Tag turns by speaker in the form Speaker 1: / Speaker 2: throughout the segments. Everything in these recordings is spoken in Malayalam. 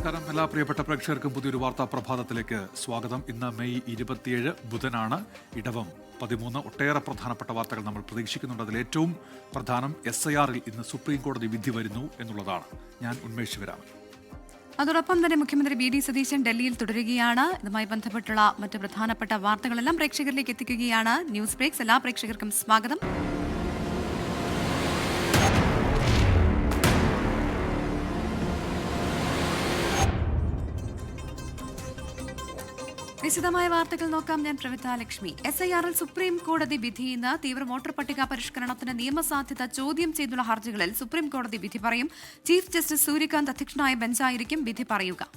Speaker 1: നമസ്കാരം. എല്ലാ പ്രിയപ്പെട്ട പ്രേക്ഷകർക്കും പുതിയൊരു വാർത്താ പ്രഭാതത്തിലേക്ക് സ്വാഗതം. ഇന്ന് മെയ് 27 ബുധനാണ്. ഇടവം 13. ഒട്ടേറെ പ്രധാനപ്പെട്ട വാർത്തകൾ നമ്മൾ പ്രതീക്ഷിക്കുന്നുണ്ട്. അതിൽ ഏറ്റവും പ്രധാനം SIRൽ ഇന്ന് സുപ്രീം കോടതി വിധി വരുന്നു എന്നുള്ളതാണ്. ഞാൻ ഉന്മേഷ് ശിവരാമൻ.
Speaker 2: അതോടൊപ്പം തന്നെ മുഖ്യമന്ത്രി വി ഡി സതീശൻ ഡൽഹിയിൽ തുടരുകയാണ്. ഇതുമായി ബന്ധപ്പെട്ടുള്ള മറ്റ് പ്രധാനപ്പെട്ട വാർത്തകളെല്ലാം പ്രേക്ഷകരിലേക്ക് എത്തിക്കുകയാണ് ന്യൂസ് ബ്രേക്സ്. എല്ലാ പ്രേക്ഷകർക്കും സ്വാഗതം. വിശദമായ വാർത്തകൾ നോക്കാം. ഞാൻ പ്രവിത ലക്ഷ്മി. SIRൽ സുപ്രീം കോടതി വിധി ഇന്ന്. തീവ്ര വോട്ടർ പട്ടിക പരിഷ്കരണത്തിന് നിയമസാധ്യത ചോദ്യം ചെയ്തുള്ള ഹർജികളിൽ സുപ്രീം കോടതി വിധി പറയും. ചീഫ് ജസ്റ്റിസ് സൂര്യകാന്ത് അധ്യക്ഷനായ ബെഞ്ചായിരിക്കും വിധി പറയുക.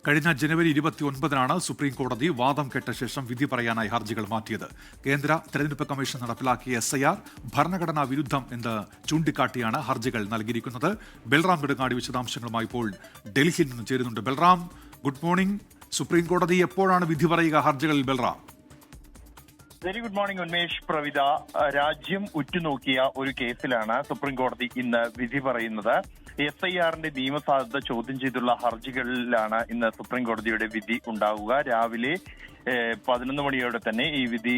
Speaker 1: കഴിഞ്ഞ ജനുവരി 29 സുപ്രീം കോടതി വാദം കേട്ട ശേഷം വിധി പറയാനായി ഹർജികൾ മാറ്റിയത്. കേന്ദ്ര തെരഞ്ഞെടുപ്പ് കമ്മീഷൻ നടപ്പിലാക്കിയ SIR ഭരണഘടനാ വിരുദ്ധം എന്ന് ചൂണ്ടിക്കാട്ടിയാണ് ഹർജികൾ നൽകിയിരിക്കുന്നത്. ബൽറാം നെടുങ്ങാടി വിശദാംശങ്ങളുമായി ഇപ്പോൾ ഡൽഹിയിൽ നിന്ന് ചേരുന്നുണ്ട്. Balram, good morning. സുപ്രീം കോടതി എപ്പോഴാണ് വിധി പറയുക ഹർജികളിൽ? Balram.
Speaker 3: Very good morning Unmesh, Pravitha. രാജ്യം ഉറ്റുനോക്കിയ ഒരു കേസിലാണ് സുപ്രീം കോടതി ഇന്ന് വിധി പറയുന്നത്. SIRന്റെ നിയമസാധുത ചോദ്യം ചെയ്തുള്ള ഹർജികളിലാണ് ഇന്ന് സുപ്രീം കോടതിയുടെ വിധി ഉണ്ടാവുക. രാവിലെ 11 മണിയോടെ തന്നെ ഈ വിധി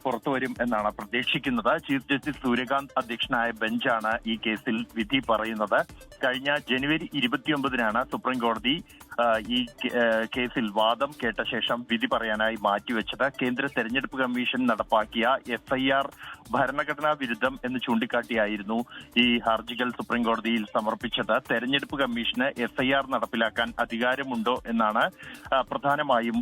Speaker 3: പുറത്തുവരും എന്നാണ് പ്രതീക്ഷിക്കുന്നത്. ചീഫ് ജസ്റ്റിസ് സൂര്യകാന്ത് അധ്യക്ഷനായ ബെഞ്ചാണ് ഈ കേസിൽ വിധി പറയുന്നത്. കഴിഞ്ഞ ജനുവരി 29 സുപ്രീം കോടതി ഈ കേസിൽ വാദം കേട്ട ശേഷം വിധി പറയാനായി മാറ്റിവെച്ചത്. കേന്ദ്ര തെരഞ്ഞെടുപ്പ് കമ്മീഷൻ നടപ്പാക്കിയ SIR ഭരണഘടനാ വിരുദ്ധം എന്ന് ചൂണ്ടിക്കാട്ടിയായിരുന്നു ഈ ഹർജികൾ സുപ്രീം കോടതിയിൽ സമർപ്പിച്ചത്. തെരഞ്ഞെടുപ്പ് കമ്മീഷന് SIR നടപ്പിലാക്കാൻ അധികാരമുണ്ടോ എന്നാണ് പ്രധാനമായും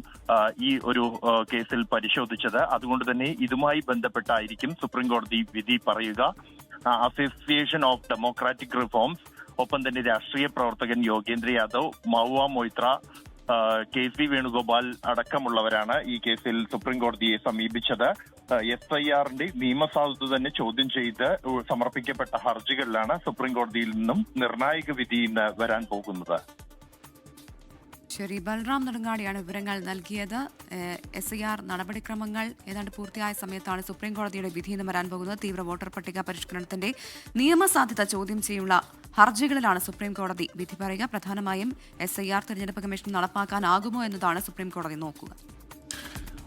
Speaker 3: ഈ ഒരു കേസിൽ പരിശോധിച്ചത്. അതുകൊണ്ട് തന്നെ ഇതുമായി ബന്ധപ്പെട്ടായിരിക്കും സുപ്രീം കോടതി വിധി പറയുക. അസോസിയേഷൻ ഓഫ് ഡെമോക്രാറ്റിക് റിഫോംസ്, ഒപ്പം തന്നെ രാഷ്ട്രീയ പ്രവർത്തകൻ യോഗേന്ദ്ര യാദവ്, മൗവ മൊയ്ത്ര, KC വേണുഗോപാൽ അടക്കമുള്ളവരാണ് ഈ കേസിൽ സുപ്രീം കോടതിയെ സമീപിച്ചത്. SIRന്റെ നിയമസാധുത തന്നെ ചോദ്യം ചെയ്ത് സമർപ്പിക്കപ്പെട്ട ഹർജികളിലാണ് സുപ്രീം കോടതിയിൽ നിന്നും നിർണായക വിധി ഇന്ന് വരാൻ പോകുന്നത്.
Speaker 2: ശരി, ബൽറാം നെടുങ്ങാടിയാണ് വിവരങ്ങൾ നൽകിയത്. SIR നടപടിക്രമങ്ങൾ ഏതാണ്ട് പൂർത്തിയായ സമയത്താണ് സുപ്രീം കോടതിയുടെ വിധി ഇന്ന് വരാൻ പോകുന്നത്. തീവ്ര വോട്ടർ പട്ടിക പരിഷ്കരണത്തിന്റെ നിയമസാധ്യത ചോദ്യം ചെയ്യുന്ന ഹർജികളിലാണ് സുപ്രീം കോടതി വിധി പറയുക. പ്രധാനമായും SIR തെരഞ്ഞെടുപ്പ് കമ്മീഷൻ നടപ്പാക്കാനാകുമോ എന്നതാണ് സുപ്രീം കോടതി നോക്കുക.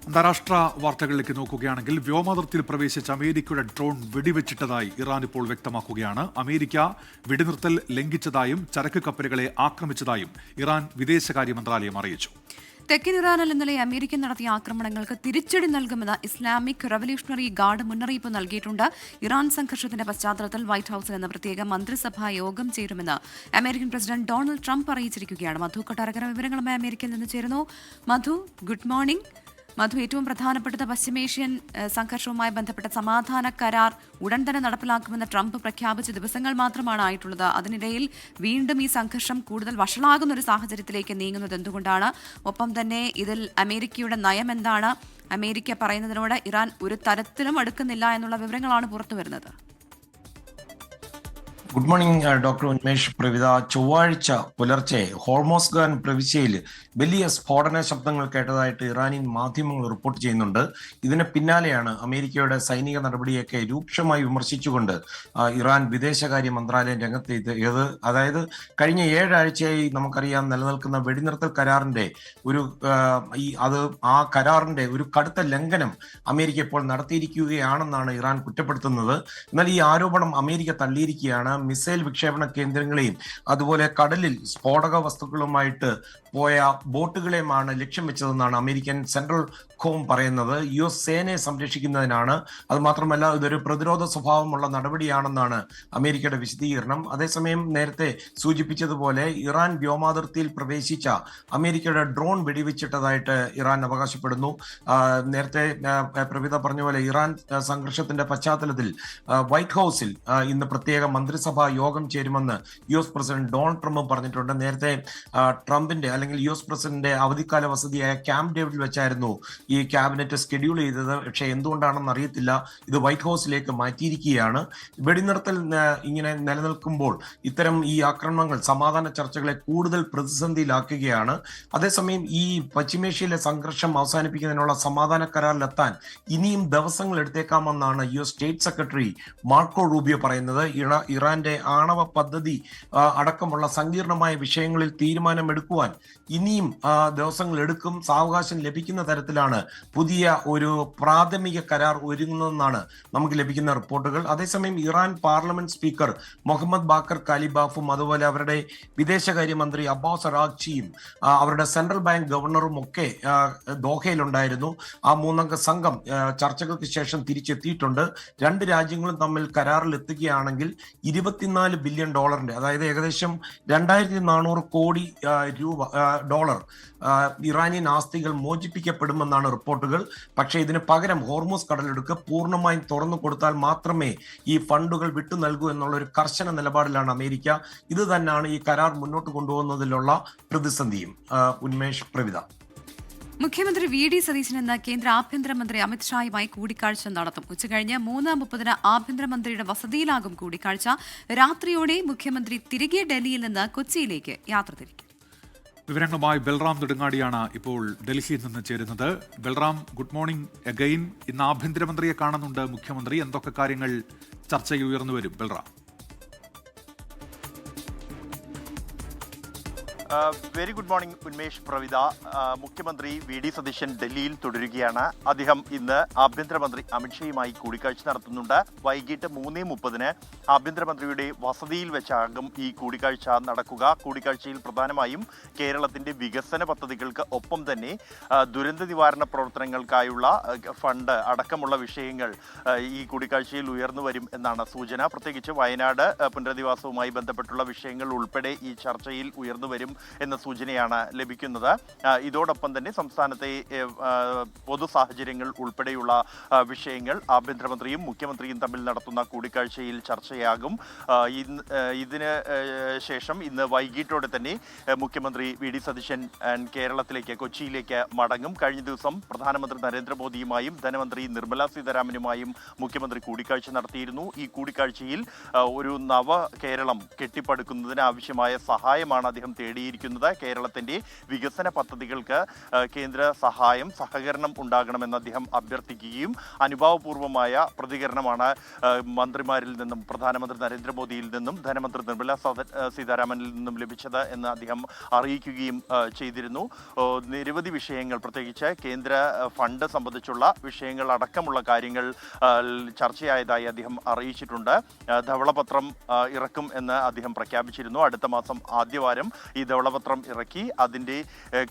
Speaker 1: അന്താരാഷ്ട്ര വാർത്തകളിലേക്ക് നോക്കുകയാണെങ്കിൽ വ്യോമാതിർത്തിയിൽ പ്രവേശിച്ച അമേരിക്കയുടെ ഡ്രോൺ വെടിവെച്ചിട്ടതായി ഇറാൻ ഇപ്പോൾ വ്യക്തമാക്കുകയാണ്. അമേരിക്ക വെടിനിർത്തൽ ലംഘിച്ചതായും ചരക്ക് കപ്പലുകളെ ആക്രമിച്ചതായും ഇറാൻ വിദേശകാര്യ മന്ത്രാലയം അറിയിച്ചു.
Speaker 2: തെക്കൻ ഇറാനിൽ ഇന്നലെ അമേരിക്ക നടത്തിയ ആക്രമണങ്ങൾക്ക് തിരിച്ചടി നൽകുമെന്ന് ഇസ്ലാമിക് റവല്യൂഷണറി ഗാർഡ് മുന്നറിയിപ്പ് നൽകിയിട്ടുണ്ട്. ഇറാൻ സംഘർഷത്തിന്റെ പശ്ചാത്തലത്തിൽ വൈറ്റ് ഹൌസിൽ നിന്ന് പ്രത്യേക മന്ത്രിസഭാ യോഗം ചേരുമെന്ന് അമേരിക്കൻ പ്രസിഡന്റ് ഡൊണാൾഡ് ട്രംപ് അറിയിച്ചിരിക്കുകയാണ്. മധു കൊട്ടാരക്കര വിവരങ്ങളുമായി അമേരിക്കയിൽ നിന്ന് ചേരുന്നു. മധു, ഗുഡ് മോർണിംഗ്. മധു, ഏറ്റവും പ്രധാനപ്പെട്ടത് പശ്ചിമേഷ്യൻ സംഘർഷവുമായി ബന്ധപ്പെട്ട സമാധാന കരാർ ഉടൻ തന്നെ നടപ്പിലാക്കുമെന്ന് ട്രംപ് പ്രഖ്യാപിച്ച ദിവസങ്ങൾ മാത്രമാണ് ആയിട്ടുള്ളത്. അതിനിടയിൽ വീണ്ടും ഈ സംഘർഷം കൂടുതൽ വഷളാകുന്ന ഒരു സാഹചര്യത്തിലേക്ക് നീങ്ങുന്നത് എന്തുകൊണ്ടാണ്? ഒപ്പം തന്നെ ഇതിൽ അമേരിക്കയുടെ നയം എന്താണ്? അമേരിക്ക പറയുന്നതിനോട് ഇറാൻ ഒരു തരത്തിലും അടുക്കുന്നില്ല എന്നുള്ള വിവരങ്ങളാണ് പുറത്തുവരുന്നത്.
Speaker 4: Good morning doctor Unmesh, Pravitha. ചൊവ്വാഴ്ച പുലർച്ചെ ഹോർമോസ്ഗാൻ പ്രവിശ്യയിൽ വലിയ സ്ഫോടന ശബ്ദങ്ങൾ കേട്ടതായിട്ട് ഇറാനിയൻ മാധ്യമങ്ങൾ റിപ്പോർട്ട് ചെയ്യുന്നുണ്ട്. ഇതിന് പിന്നാലെയാണ് അമേരിക്കയുടെ സൈനിക നടപടിയൊക്കെ രൂക്ഷമായി വിമർശിച്ചുകൊണ്ട് ഇറാൻ വിദേശകാര്യ മന്ത്രാലയം രംഗത്തെത്തിയത്. അതായത് കഴിഞ്ഞ 7 ആഴ്ചയായി നമുക്കറിയാം നിലനിൽക്കുന്ന വെടിനിർത്തൽ കരാറിന്റെ ആ കരാറിന്റെ ഒരു കടുത്ത ലംഘനം അമേരിക്ക ഇപ്പോൾ നടത്തിയിരിക്കുകയാണെന്നാണ് ഇറാൻ കുറ്റപ്പെടുത്തുന്നത്. എന്നാൽ ഈ ആരോപണം അമേരിക്ക തള്ളിയിരിക്കുകയാണ്. മിസൈൽ വിക്ഷേപണ കേന്ദ്രങ്ങളെയും അതുപോലെ കടലിൽ സ്ഫോടക വസ്തുക്കളുമായിട്ട് പോയ ബോട്ടുകളെയുമാണ് ലക്ഷ്യം വെച്ചതെന്നാണ് അമേരിക്കൻ സെൻട്രൽ കോം പറയുന്നത്. US സേനയെ സംരക്ഷിക്കുന്നതിനാണ്. അത് മാത്രമല്ല ഇതൊരു പ്രതിരോധ സ്വഭാവമുള്ള നടപടിയാണെന്നാണ് അമേരിക്കയുടെ വിശദീകരണം. അതേസമയം നേരത്തെ സൂചിപ്പിച്ചതുപോലെ ഇറാൻ വ്യോമാതിർത്തിയിൽ പ്രവേശിച്ച അമേരിക്കയുടെ ഡ്രോൺ വെടിവെച്ചിട്ടതായിട്ട് ഇറാൻ അവകാശപ്പെടുന്നു. നേരത്തെ പ്രവിത പറഞ്ഞ പോലെ ഇറാൻ സംഘർഷത്തിന്റെ പശ്ചാത്തലത്തിൽ വൈറ്റ് ഹൌസിൽ ഇന്ന് പ്രത്യേക മന്ത്രിസഭാ യോഗം ചേരുമെന്ന് US പ്രസിഡന്റ് ഡൊണാൾഡ് ട്രംപ് പറഞ്ഞിട്ടുണ്ട്. നേരത്തെ ട്രംപിന്റെ അല്ലെങ്കിൽ US പ്രസിഡന്റിന്റെ അവധിക്കാല വസതിയായ ക്യാമ്പ് ഡേവിഡിൽ വെച്ചായിരുന്നു ഈ ക്യാബിനറ്റ് ഷെഡ്യൂൾ ചെയ്തത്. പക്ഷേ എന്തുകൊണ്ടാണെന്ന് അറിയത്തില്ല, ഇത് വൈറ്റ് ഹൌസിലേക്ക് മാറ്റിയിരിക്കുകയാണ്. വെടിനിർത്തൽ ഇങ്ങനെ നിലനിൽക്കുമ്പോൾ ഇത്തരം ഈ ആക്രമണങ്ങൾ സമാധാന ചർച്ചകളെ കൂടുതൽ പ്രതിസന്ധിയിലാക്കുകയാണ്. അതേസമയം ഈ പശ്ചിമേഷ്യയിലെ സംഘർഷം അവസാനിപ്പിക്കുന്നതിനുള്ള സമാധാന കരാറിലെത്താൻ ഇനിയും ദിവസങ്ങൾ എടുത്തേക്കാമെന്നാണ് US state secretary Marco Rubio പറയുന്നത്. ഇറാന്റെ ഇറാന്റെ ആണവ പദ്ധതി അടക്കമുള്ള സങ്കീർണമായ വിഷയങ്ങളിൽ തീരുമാനമെടുക്കുവാൻ ഇനിയും ദിവസങ്ങൾ എടുക്കും. സാവകാശം ലഭിക്കുന്ന തരത്തിലാണ് പുതിയ ഒരു പ്രാഥമിക കരാർ ഒരുങ്ങുന്നതെന്നാണ് നമുക്ക് ലഭിക്കുന്ന റിപ്പോർട്ടുകൾ. അതേസമയം ഇറാൻ പാർലമെന്റ് സ്പീക്കർ മുഹമ്മദ് ബാക്കർ കാലിബാഫും അതുപോലെ അവരുടെ വിദേശകാര്യമന്ത്രി അബ്ബാസ് അറാഗ്ചിയും അവരുടെ സെൻട്രൽ ബാങ്ക് ഗവർണറും ഒക്കെ ദോഹയിലുണ്ടായിരുന്നു. ആ മൂന്നംഗ സംഘം ചർച്ചകൾക്ക് ശേഷം തിരിച്ചെത്തിയിട്ടുണ്ട്. രണ്ട് രാജ്യങ്ങളും തമ്മിൽ കരാറിൽ എത്തുകയാണെങ്കിൽ $24 ബില്യൺ, അതായത് ഏകദേശം 2400 കോടി ഡോളർ ഇറാനിയൻ ആസ്തികൾ മോചിപ്പിക്കപ്പെടുമെന്നാണ് റിപ്പോർട്ടുകൾ. പക്ഷേ ഇതിന് പകരം ഹോർമൂസ് കടലിടുക്ക് പൂർണ്ണമായും തുറന്നു കൊടുത്താൽ മാത്രമേ ഈ ഫണ്ടുകൾ വിട്ടു നൽകൂ എന്നുള്ള ഒരു കർശന നിലപാടിലാണ് അമേരിക്ക. ഇത് തന്നെയാണ് ഈ കരാർ മുന്നോട്ട് കൊണ്ടുപോകുന്നതിലുള്ള പ്രതിസന്ധിയും. ഉന്മേഷ്, പ്രവിധ.
Speaker 2: മുഖ്യമന്ത്രി വി ഡി സതീശൻ ഇന്ന് കേന്ദ്ര ആഭ്യന്തരമന്ത്രി അമിത്ഷായുമായി കൂടിക്കാഴ്ച നടത്തും. ഉച്ചകഴിഞ്ഞ് 3:30 ആഭ്യന്തരമന്ത്രിയുടെ വസതിയിലാകും കൂടിക്കാഴ്ച. രാത്രിയോടെ മുഖ്യമന്ത്രി തിരികെ ഡൽഹിയിൽ നിന്ന് കൊച്ചിയിലേക്ക് യാത്ര തിരിക്കും.
Speaker 1: വിവരങ്ങളുമായി ബൽറാം നെടുങ്ങാടിയാണ് ഇപ്പോൾ ഡൽഹിയിൽ നിന്ന് ചേരുന്നത്. Balram, good morning again. ഇന്ന് ആഭ്യന്തരമന്ത്രിയെ കാണുന്നുണ്ട് മുഖ്യമന്ത്രി. എന്തൊക്കെ കാര്യങ്ങൾ ചർച്ചയിൽ ഉയർന്നു വരും Balram?
Speaker 5: Very good morning Unmesh, പ്രവിധ. മുഖ്യമന്ത്രി വി ഡി സതീശൻ ഡൽഹിയിൽ തുടരുകയാണ്. അദ്ദേഹം ഇന്ന് ആഭ്യന്തരമന്ത്രി അമിത്ഷായുമായി കൂടിക്കാഴ്ച നടത്തുന്നുണ്ട്. വൈകിട്ട് 3:30 ആഭ്യന്തരമന്ത്രിയുടെ വസതിയിൽ വെച്ചാകും ഈ കൂടിക്കാഴ്ച നടക്കുക. കൂടിക്കാഴ്ചയിൽ പ്രധാനമായും കേരളത്തിന്റെ വികസന പദ്ധതികൾക്ക് ഒപ്പം തന്നെ ദുരന്ത നിവാരണ പ്രവർത്തനങ്ങൾക്കായുള്ള ഫണ്ട് അടക്കമുള്ള വിഷയങ്ങൾ ഈ കൂടിക്കാഴ്ചയിൽ ഉയർന്നു വരും എന്നാണ് സൂചന. പ്രത്യേകിച്ച് വയനാട് പുനരധിവാസവുമായി ബന്ധപ്പെട്ടുള്ള വിഷയങ്ങൾ ഉൾപ്പെടെ ഈ ചർച്ചയിൽ ഉയർന്നു വരും എന്ന സൂചനയാണ് ലഭിക്കുന്നത്. ഇതോടൊപ്പം തന്നെ സംസ്ഥാനത്തെ പൊതു സാഹചര്യങ്ങൾ ഉൾപ്പെടെയുള്ള വിഷയങ്ങൾ ആഭ്യന്തരമന്ത്രിയും മുഖ്യമന്ത്രിയും തമ്മിൽ നടത്തുന്ന കൂടിക്കാഴ്ചയിൽ ചർച്ചയാകും. ഇതിന് ശേഷം ഇന്ന് വൈകിട്ടോടെ തന്നെ മുഖ്യമന്ത്രി വി ഡി സതീശൻ കേരളത്തിലേക്ക്, കൊച്ചിയിലേക്ക് മടങ്ങും. കഴിഞ്ഞ ദിവസം പ്രധാനമന്ത്രി നരേന്ദ്രമോദിയുമായും ധനമന്ത്രി നിർമ്മല സീതാരാമനുമായും മുഖ്യമന്ത്രി കൂടിക്കാഴ്ച നടത്തിയിരുന്നു. ഈ കൂടിക്കാഴ്ചയിൽ ഒരു നവ കേരളം കെട്ടിപ്പടുക്കുന്നതിന് ആവശ്യമായ സഹായമാണ് അദ്ദേഹം തേടിയിരിക്കുന്നത്. കേരളത്തിന്റെ വികസന പദ്ധതികൾക്ക് കേന്ദ്ര സഹകരണം ഉണ്ടാകണമെന്ന് അദ്ദേഹം അഭ്യർത്ഥിക്കുകയും അനുഭാവപൂർവമായ പ്രതികരണമാണ് മന്ത്രിമാരിൽ നിന്നും, പ്രധാനമന്ത്രി നരേന്ദ്രമോദിയിൽ നിന്നും ധനമന്ത്രി നിർമ്മല സീതാരാമനിൽ നിന്നും ലഭിച്ചത് എന്ന് അദ്ദേഹം അറിയിക്കുകയും ചെയ്തിരുന്നു. നിരവധി വിഷയങ്ങൾ, പ്രത്യേകിച്ച് കേന്ദ്ര ഫണ്ട് സംബന്ധിച്ചുള്ള വിഷയങ്ങൾ അടക്കമുള്ള കാര്യങ്ങൾ ചർച്ചയായതായി അദ്ദേഹം അറിയിച്ചിട്ടുണ്ട്. ധവളപത്രം ഇറക്കും എന്ന് അദ്ദേഹം പ്രഖ്യാപിച്ചിരുന്നു. അടുത്ത മാസം ആദ്യവാരം ഈ ധവളപത്രം ഇറക്കി അതിൻ്റെ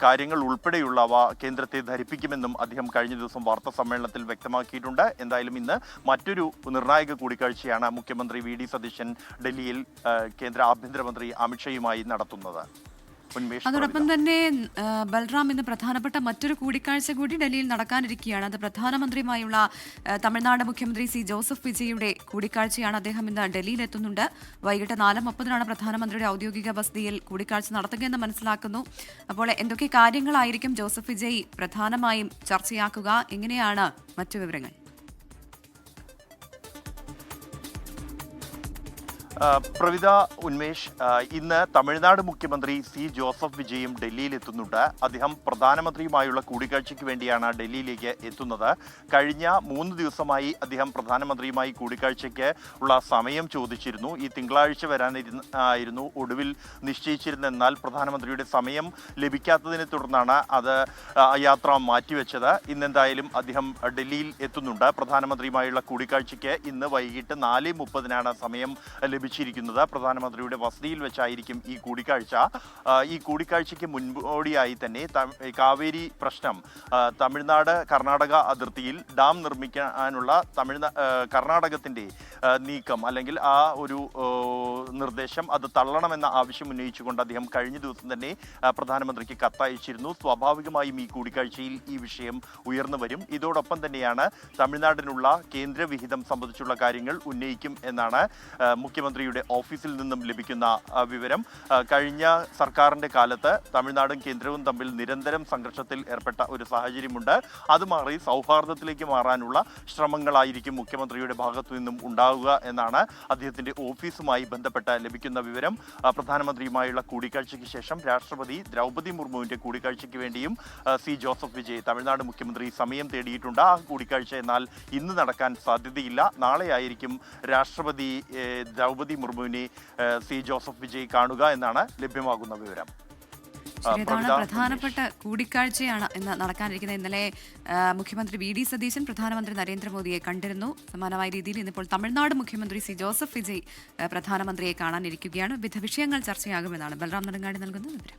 Speaker 5: കാര്യങ്ങൾ ഉൾപ്പെടെയുള്ളവ കേന്ദ്രത്തെ ധരിപ്പിക്കുമെന്നും അദ്ദേഹം കഴിഞ്ഞ ദിവസം വാർത്താ സമ്മേളനത്തിൽ വ്യക്തമാക്കിയിട്ടുണ്ട്. എന്തായാലും ഇന്ന് മറ്റൊരു നിർണായക കൂടിക്കാഴ്ചയാണ് മുഖ്യമന്ത്രി വി ഡി സതീശൻ ഡൽഹിയിൽ കേന്ദ്ര ആഭ്യന്തരമന്ത്രി അമിത്ഷായുമായി നടത്തുന്നത്.
Speaker 2: അതോടൊപ്പം തന്നെ ബൽറാം, ഇന്ന് പ്രധാനപ്പെട്ട മറ്റൊരു കൂടിക്കാഴ്ച കൂടി ഡൽഹിയിൽ നടക്കാനിരിക്കുകയാണ്. അത് പ്രധാനമന്ത്രിയുമായുള്ള തമിഴ്നാട് മുഖ്യമന്ത്രി സി ജോസഫ് വിജയുടെ കൂടിക്കാഴ്ചയാണ്. അദ്ദേഹം ഇന്ന് ഡൽഹിയിൽ എത്തുന്നുണ്ട്. വൈകിട്ട് 4:30 പ്രധാനമന്ത്രിയുടെ ഔദ്യോഗിക വസതിയിൽ കൂടിക്കാഴ്ച നടത്തുകയെന്ന് മനസ്സിലാക്കുന്നു. അപ്പോൾ എന്തൊക്കെ കാര്യങ്ങളായിരിക്കും ജോസഫ് വിജയ് പ്രധാനമായും ചർച്ചയാക്കുക? എങ്ങനെയാണ് മറ്റു വിവരങ്ങൾ?
Speaker 5: പ്രവിധ, ഉന്മേഷ്, ഇന്ന് തമിഴ്നാട് മുഖ്യമന്ത്രി സി ജോസഫ് വിജയും ഡൽഹിയിൽ എത്തുന്നുണ്ട്. അദ്ദേഹം പ്രധാനമന്ത്രിയുമായുള്ള കൂടിക്കാഴ്ചയ്ക്ക് വേണ്ടിയാണ് ഡൽഹിയിലേക്ക് എത്തുന്നത്. കഴിഞ്ഞ 3 ദിവസമായി അദ്ദേഹം പ്രധാനമന്ത്രിയുമായി കൂടിക്കാഴ്ചയ്ക്ക് ഉള്ള സമയം ചോദിച്ചിരുന്നു. ഈ തിങ്കളാഴ്ച വരാനായിരുന്നു ഒടുവിൽ നിശ്ചയിച്ചിരുന്നത്. എന്നാൽ പ്രധാനമന്ത്രിയുടെ സമയം ലഭിക്കാത്തതിനെ തുടർന്നാണ് യാത്ര മാറ്റിവെച്ചത്. ഇന്നെന്തായാലും അദ്ദേഹം ഡൽഹിയിൽ എത്തുന്നുണ്ട്. പ്രധാനമന്ത്രിയുമായുള്ള കൂടിക്കാഴ്ചയ്ക്ക് ഇന്ന് വൈകിട്ട് 4:30 സമയം ലഭിച്ചിരിക്കുന്നത്. പ്രധാനമന്ത്രിയുടെ വസതിയിൽ വെച്ചായിരിക്കും ഈ കൂടിക്കാഴ്ച. ഈ കൂടിക്കാഴ്ചയ്ക്ക് മുൻപോടിയായി തന്നെ കാവേരി പ്രശ്നം, തമിഴ്നാട് കർണാടക അതിർത്തിയിൽ ഡാം നിർമ്മിക്കാനുള്ള കർണാടകത്തിന്റെ നീക്കം അല്ലെങ്കിൽ ആ ഒരു നിർദ്ദേശം അത് തള്ളണമെന്ന ആവശ്യം ഉന്നയിച്ചുകൊണ്ട് അദ്ദേഹം കഴിഞ്ഞ ദിവസം തന്നെ പ്രധാനമന്ത്രിക്ക് കത്തയച്ചിരുന്നു. സ്വാഭാവികമായും ഈ കൂടിക്കാഴ്ചയിൽ ഈ വിഷയം ഉയർന്നു വരും. ഇതോടൊപ്പം തന്നെയാണ് തമിഴ്നാടിനുള്ള കേന്ദ്രവിഹിതം സംബന്ധിച്ചുള്ള കാര്യങ്ങൾ ഉന്നയിക്കും എന്നാണ് മുഖ്യമന്ത്രിയുടെ ഓഫീസിൽ നിന്നും ലഭിക്കുന്ന വിവരം. കഴിഞ്ഞ സർക്കാരിന്റെ കാലത്ത് തമിഴ്നാടും കേന്ദ്രവും തമ്മിൽ നിരന്തരം സംഘർഷത്തിൽ ഏർപ്പെട്ട ഒരു സാഹചര്യമുണ്ട്. അത് മാറി സൗഹാർദ്ദത്തിലേക്ക് മാറാനുള്ള ശ്രമങ്ങളായിരിക്കും മുഖ്യമന്ത്രിയുടെ ഭാഗത്തു നിന്നും ഉണ്ടാവുക എന്നാണ് അദ്ദേഹത്തിന്റെ ഓഫീസുമായി ബന്ധപ്പെട്ട ബന്ധപ്പെട്ട് ലഭിക്കുന്ന വിവരം പ്രധാനമന്ത്രിയുമായുള്ള കൂടിക്കാഴ്ചയ്ക്ക് ശേഷം രാഷ്ട്രപതി ദ്രൗപദി മുർമുവിന്റെ കൂടിക്കാഴ്ചയ്ക്ക് വേണ്ടിയും സി ജോസഫ് വിജയ് തമിഴ്നാട് മുഖ്യമന്ത്രി സമയം തേടിയിട്ടുണ്ട്. ആ കൂടിക്കാഴ്ച എന്നാൽ ഇന്ന് നടക്കാൻ സാധ്യതയില്ല. നാളെയായിരിക്കും രാഷ്ട്രപതി ദ്രൗപദി മുർമുവിനെ സി ജോസഫ് വിജയ് കാണുക എന്നാണ് ലഭ്യമാകുന്ന വിവരം.
Speaker 2: ഇതാണ് പ്രധാനപ്പെട്ട കൂടിക്കാഴ്ചയാണ് ഇന്ന് നടക്കാനിരിക്കുന്നത്. ഇന്നലെ മുഖ്യമന്ത്രി വി ഡി സതീശൻ പ്രധാനമന്ത്രി നരേന്ദ്രമോദിയെ കണ്ടിരുന്നു. സമാനമായ രീതിയിൽ ഇന്നിപ്പോൾ തമിഴ്നാട് മുഖ്യമന്ത്രി സി ജോസഫ് വിജയ് പ്രധാനമന്ത്രിയെ കാണാനിരിക്കുകയാണ്. വിവിധ വിഷയങ്ങൾ ചർച്ചയാകുമെന്നാണ് ബൽറാം നെടുങ്ങാടി നൽകുന്ന വിവരം.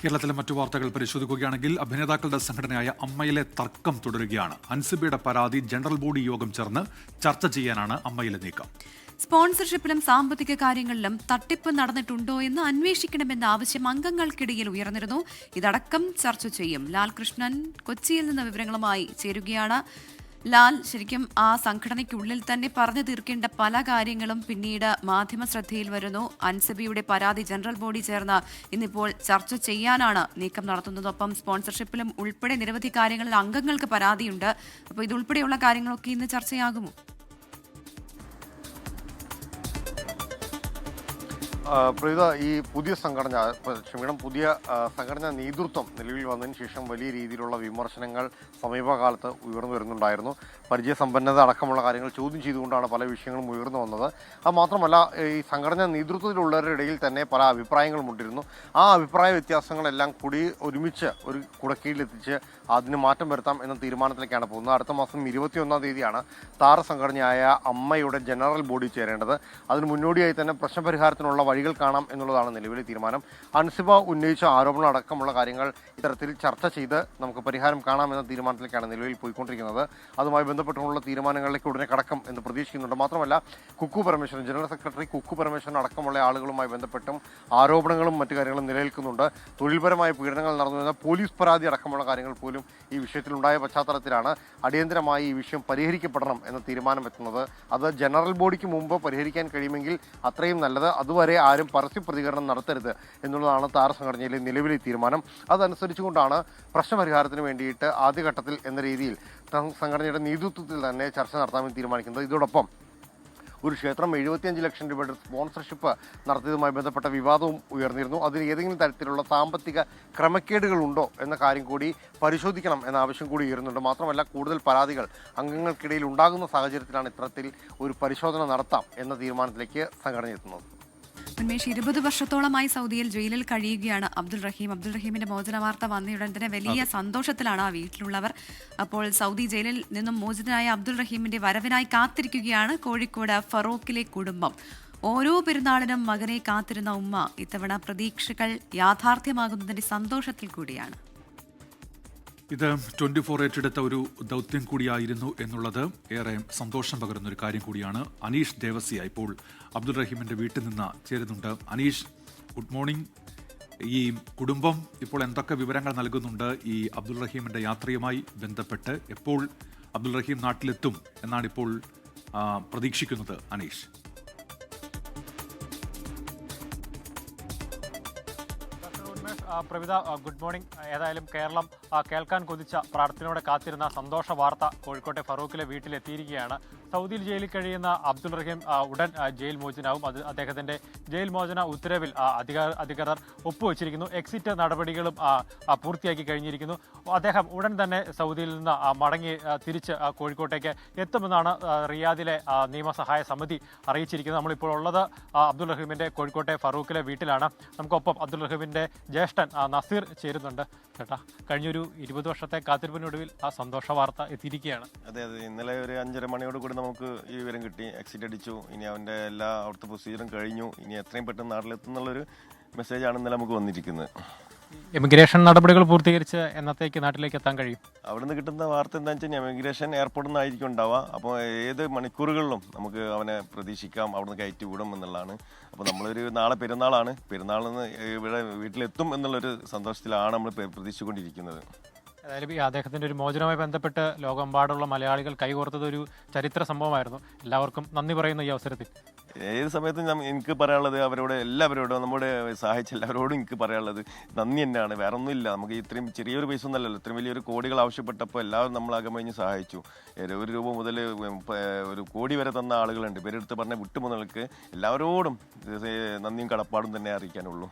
Speaker 1: കേരളത്തിലെ മറ്റു വാർത്തകൾ പരിശോധിക്കുകയാണെങ്കിൽ അഭിനേതാക്കളുടെ സംഘടനയായ അമ്മയിലെ തർക്കം തുടരുകയാണ്. അൻസിബയുടെ പരാതി ജനറൽ ബോഡി യോഗം ചേർന്ന് ചർച്ച ചെയ്യാനാണ് അമ്മയിലെ നീക്കം.
Speaker 2: സ്പോൺസർഷിപ്പിലും സാമ്പത്തിക കാര്യങ്ങളിലും തട്ടിപ്പ് നടന്നിട്ടുണ്ടോ എന്ന് അന്വേഷിക്കണമെന്ന ആവശ്യം അംഗങ്ങൾക്കിടയിൽ ഉയർന്നിരുന്നു. ഇതടക്കം ചർച്ച ചെയ്യും. ലാൽ കൃഷ്ണൻ കൊച്ചിയിൽ നിന്ന് വിവരങ്ങളുമായി ചേരുകയാണ്. ലാൽ, ശരിക്കും ആ സംഘടനയ്ക്കുള്ളിൽ തന്നെ പറഞ്ഞു തീർക്കേണ്ട പല കാര്യങ്ങളും പിന്നീട് മാധ്യമ ശ്രദ്ധയിൽ വരുന്നു. അൻസിബയുടെ പരാതി ജനറൽ ബോഡി ചേർന്ന് ഇന്നിപ്പോൾ ചർച്ച ചെയ്യാനാണ് നീക്കം നടത്തുന്നത്. ഒപ്പം സ്പോൺസർഷിപ്പിലും ഉൾപ്പെടെ നിരവധി കാര്യങ്ങളിൽ അംഗങ്ങൾക്ക് പരാതിയുണ്ട്. അപ്പോൾ ഇതുൾപ്പെടെയുള്ള കാര്യങ്ങളൊക്കെ ഇന്ന് ചർച്ചയാകുമോ?
Speaker 6: പ്രവിത, ഈ പുതിയ സംഘടനാ നേതൃത്വം നിലവിൽ വന്നതിന് ശേഷം വലിയ രീതിയിലുള്ള വിമർശനങ്ങൾ സമീപകാലത്ത് ഉയർന്നു വരുന്നുണ്ടായിരുന്നു. പരിചയസമ്പന്നത അടക്കമുള്ള കാര്യങ്ങൾ ചോദ്യം ചെയ്തുകൊണ്ടാണ് പല വിഷയങ്ങളും ഉയർന്നു വന്നത്. അത് മാത്രമല്ല, ഈ സംഘടനാ നേതൃത്വത്തിലുള്ളവരുടെ ഇടയിൽ തന്നെ പല അഭിപ്രായങ്ങളും ഉണ്ടായിരുന്നു. ആ അഭിപ്രായ വ്യത്യാസങ്ങളെല്ലാം കൂടി ഒരുമിച്ച് ഒരു കുടക്കീഴിലെത്തിച്ച് അതിന് മാറ്റം വരുത്താം എന്ന തീരുമാനത്തിലേക്കാണ് പോകുന്നത്. അടുത്ത മാസം 21-ാം തീയതിയാണ് താരസംഘടനയായ അമ്മയുടെ ജനറൽ ബോഡി ചേരേണ്ടത്. അതിന് മുന്നോടിയായി തന്നെ പ്രശ്നപരിഹാരത്തിനുള്ള വഴികൾ കാണാം എന്നുള്ളതാണ് നിലവിലെ തീരുമാനം. അൻസിബ ഉന്നയിച്ച ആരോപണം അടക്കമുള്ള കാര്യങ്ങൾ ഇത്തരത്തിൽ ചർച്ച ചെയ്ത് നമുക്ക് പരിഹാരം കാണാമെന്ന തീരുമാനത്തിലേക്കാണ് നിലവിൽ പോയിക്കൊണ്ടിരിക്കുന്നത്. അതുമായി ബന്ധപ്പെട്ടുള്ള തീരുമാനങ്ങളിലേക്ക് ഉടനെ കടക്കും എന്ന് പ്രതീക്ഷിക്കുന്നുണ്ട്. മാത്രമല്ല, കുക്കു പരമേശ്വരൻ, ജനറൽ സെക്രട്ടറി കുക്കു പരമേശ്വരൻ അടക്കമുള്ള ആളുകളുമായി ബന്ധപ്പെട്ടും ആരോപണങ്ങളും മറ്റു കാര്യങ്ങളും നിലനിൽക്കുന്നുണ്ട്. തൊഴിൽപരമായ പീഡനങ്ങൾ നടന്നുവെന്ന പോലീസ് പരാതി അടക്കമുള്ള കാര്യങ്ങൾ പോലും ഈ വിഷയത്തിലുണ്ടായ പശ്ചാത്തലത്തിലാണ് അടിയന്തരമായി ഈ വിഷയം പരിഹരിക്കപ്പെടണം എന്ന തീരുമാനം എത്തുന്നത്. അത് ജനറൽ ബോഡിക്ക് മുമ്പ് പരിഹരിക്കാൻ കഴിയുമെങ്കിൽ അത്രയും നല്ലത്. അതുവരെ ആരും പരസ്യ പ്രതികരണം നടത്തരുത് എന്നുള്ളതാണ് താരസംഘടനയിലെ നിലവിലെ തീരുമാനം. അതനുസരിച്ചുകൊണ്ടാണ് പ്രശ്നപരിഹാരത്തിന് വേണ്ടിയിട്ട് ആദ്യഘട്ടത്തിൽ എന്ന രീതിയിൽ സംഘടനയുടെ നേതൃത്വത്തിൽ തന്നെ ചർച്ച നടത്താമെന്ന് തീരുമാനിക്കുന്നത്. ഇതോടൊപ്പം ഒരു ക്ഷേത്രം 75 ലക്ഷം രൂപയുടെ സ്പോൺസർഷിപ്പ് നടത്തിയതുമായി ബന്ധപ്പെട്ട വിവാദവും ഉയർന്നിരുന്നു. അതിൽ ഏതെങ്കിലും തരത്തിലുള്ള സാമ്പത്തിക ക്രമക്കേടുകൾ ഉണ്ടോ എന്ന കാര്യം കൂടി പരിശോധിക്കണം എന്ന ആവശ്യം കൂടി ഉയരുന്നുണ്ട്. മാത്രമല്ല, കൂടുതൽ പരാതികൾ അംഗങ്ങൾക്കിടയിൽ ഉണ്ടാകുന്ന സാഹചര്യത്തിലാണ് ഇത്തരത്തിൽ ഒരു പരിശോധന നടത്താം എന്ന തീരുമാനത്തിലേക്ക് സംഘടന എത്തുന്നത്.
Speaker 2: ഉന്മേഷ്, 20 വർഷത്തോളമായി സൗദിയിൽ ജയിലിൽ കഴിയുകയാണ് അബ്ദുൾ റഹീം. അബ്ദുൾ റഹീമിന്റെ മോചന വാർത്ത വന്നയുടൻ തന്നെ വലിയ സന്തോഷത്തിലാണ് ആ വീട്ടിലുള്ളവർ. അപ്പോൾ സൗദി ജയിലിൽ നിന്നും മോചിതനായ അബ്ദുൾ റഹീമിന്റെ വരവിനായി കാത്തിരിക്കുകയാണ് കോഴിക്കോട് ഫറോക്കിലെ കുടുംബം. ഓരോ പെരുന്നാളിനും മകനെ കാത്തിരുന്ന ഉമ്മ ഇത്തവണ പ്രതീക്ഷകൾ യാഥാർത്ഥ്യമാകുന്നതിന്റെ സന്തോഷത്തിൽ കൂടിയാണ്.
Speaker 1: ഇത് 24 ഏറ്റെടുത്ത ഒരു ദൗത്യം കൂടിയായിരുന്നു എന്നുള്ളത് ഏറെ സന്തോഷം പകരുന്ന ഒരു കാര്യം കൂടിയാണ്. അനീഷ് ദേവസിയ ഇപ്പോൾ അബ്ദുൾ റഹീമിന്റെ വീട്ടിൽ നിന്ന് ചേരുന്നുണ്ട്. Aneesh, good morning. ഈ കുടുംബം ഇപ്പോൾ എന്തൊക്കെ വിവരങ്ങൾ നൽകുന്നുണ്ട് ഈ അബ്ദുൾ റഹീമിന്റെ യാത്രയുമായി ബന്ധപ്പെട്ട്? എപ്പോൾ അബ്ദുൾ റഹീം നാട്ടിലെത്തും എന്നാണ് ഇപ്പോൾ പ്രതീക്ഷിക്കുന്നത് അനീഷ്?
Speaker 7: Pravitha, good morning. ഏതായാലും കേരളം കേൾക്കാൻ കൊതിച്ച പ്രാർത്ഥനയോടെ കാത്തിരുന്ന സന്തോഷ വാർത്ത കോഴിക്കോട്ടെ ഫറൂഖിലെ വീട്ടിലെത്തിയിരിക്കുകയാണ്. സൗദിയിൽ ജയിലിൽ കഴിയുന്ന അബ്ദുൾ റഹീം ഉടൻ ജയിൽ മോചനാവും. അദ്ദേഹത്തിന്റെ ജയിൽ മോചന ഉത്തരവിൽ അധികൃതർ ഒപ്പുവെച്ചിരിക്കുന്നു. എക്സിറ്റ് നടപടികളും പൂർത്തിയാക്കി കഴിഞ്ഞിരിക്കുന്നു. അദ്ദേഹം ഉടൻ തന്നെ സൗദിയിൽ നിന്ന് മടങ്ങി തിരിച്ച് കോഴിക്കോട്ടേക്ക് എത്തുമെന്നാണ് റിയാദിലെ നിയമസഹായ സമിതി അറിയിച്ചിരിക്കുന്നത്. നമ്മളിപ്പോൾ ഉള്ളത് അബ്ദുൾ റഹീമിന്റെ കോഴിക്കോട്ടെ ഫറൂഖിലെ വീട്ടിലാണ്. നമുക്കൊപ്പം അബ്ദുൾ റഹീമിന്റെ ജ്യേഷ്ഠൻ നസീർ ചേരുന്നുണ്ട്. ചേട്ടാ, കഴിഞ്ഞൊരു 20 വർഷത്തെ കാത്തിരിപ്പിനൊടുവിൽ ആ സന്തോഷ വാർത്ത എത്തിയിരിക്കുകയാണ്.
Speaker 8: അതെ, ഇന്നലെ ഒരു 5:30 മണിയോട് കൂടി നമുക്ക് ഈ വിവരം കിട്ടി. എക്സിറ്റ് അടിച്ചു, ഇനി അവൻ്റെ എല്ലാ അവിടുത്തെ പ്രൊസീജിയറും കഴിഞ്ഞു, ഇനി എത്രയും പെട്ടെന്ന് നാട്ടിലെത്തുന്നുള്ളൊരു മെസ്സേജാണ് ഇന്നലെ നമുക്ക് വന്നിരിക്കുന്നത്.
Speaker 7: എമിഗ്രേഷൻ നടപടികൾ പൂർത്തീകരിച്ച് എന്നത്തേക്ക് നാട്ടിലേക്ക് എത്താൻ കഴിയും?
Speaker 8: അവിടെ നിന്ന് കിട്ടുന്ന വാർത്ത എന്താണെന്ന് വെച്ചാൽ എമിഗ്രേഷൻ എയർപോർട്ടിൽ നിന്നായിരിക്കും ഉണ്ടാവുക. അപ്പോൾ ഏത് മണിക്കൂറുകളിലും നമുക്ക് അവനെ പ്രതീക്ഷിക്കാം, അവിടുന്ന് കയറ്റി വിടും എന്നുള്ളതാണ്. അപ്പോൾ നമ്മളൊരു നാളെ പെരുന്നാളാണ്, പെരുന്നാളിൽ നിന്ന് ഇവിടെ വീട്ടിലെത്തും എന്നുള്ളൊരു സന്തോഷത്തിലാണ് നമ്മൾ പ്രതീക്ഷിച്ചുകൊണ്ടിരിക്കുന്നത്.
Speaker 7: ഏതായാലും ഈ അദ്ദേഹത്തിന്റെ ഒരു മോചനവുമായി ബന്ധപ്പെട്ട് ലോകമെമ്പാടുള്ള മലയാളികൾ കൈകോർത്തത് ഒരു ചരിത്ര സംഭവമായിരുന്നു. എല്ലാവർക്കും നന്ദി പറയുന്നു ഈ അവസരത്തിൽ.
Speaker 8: ഏത് സമയത്തും എനിക്ക് പറയാനുള്ളത് അവരോട് എല്ലാവരോടും നമ്മുടെ സഹായിച്ച എല്ലാവരോടും എനിക്ക് പറയാനുള്ളത് നന്ദി തന്നെയാണ്. വേറെ ഒന്നുമില്ല. നമുക്ക് ഇത്രയും ചെറിയൊരു പൈസ ഒന്നല്ലല്ലോ, ഇത്രയും വലിയൊരു കോടികൾ ആവശ്യപ്പെട്ടപ്പോൾ എല്ലാവരും നമ്മളാകമഞ്ഞ് സഹായിച്ചു. 1 രൂപ മുതൽ 1 കോടി വരെ തന്ന ആളുകളുണ്ട്. പേരെടുത്ത് പറഞ്ഞ വിട്ടുമുതൽക്ക് എല്ലാവരോടും നന്ദിയും കടപ്പാടും തന്നെ അറിയിക്കാനുള്ളൂ.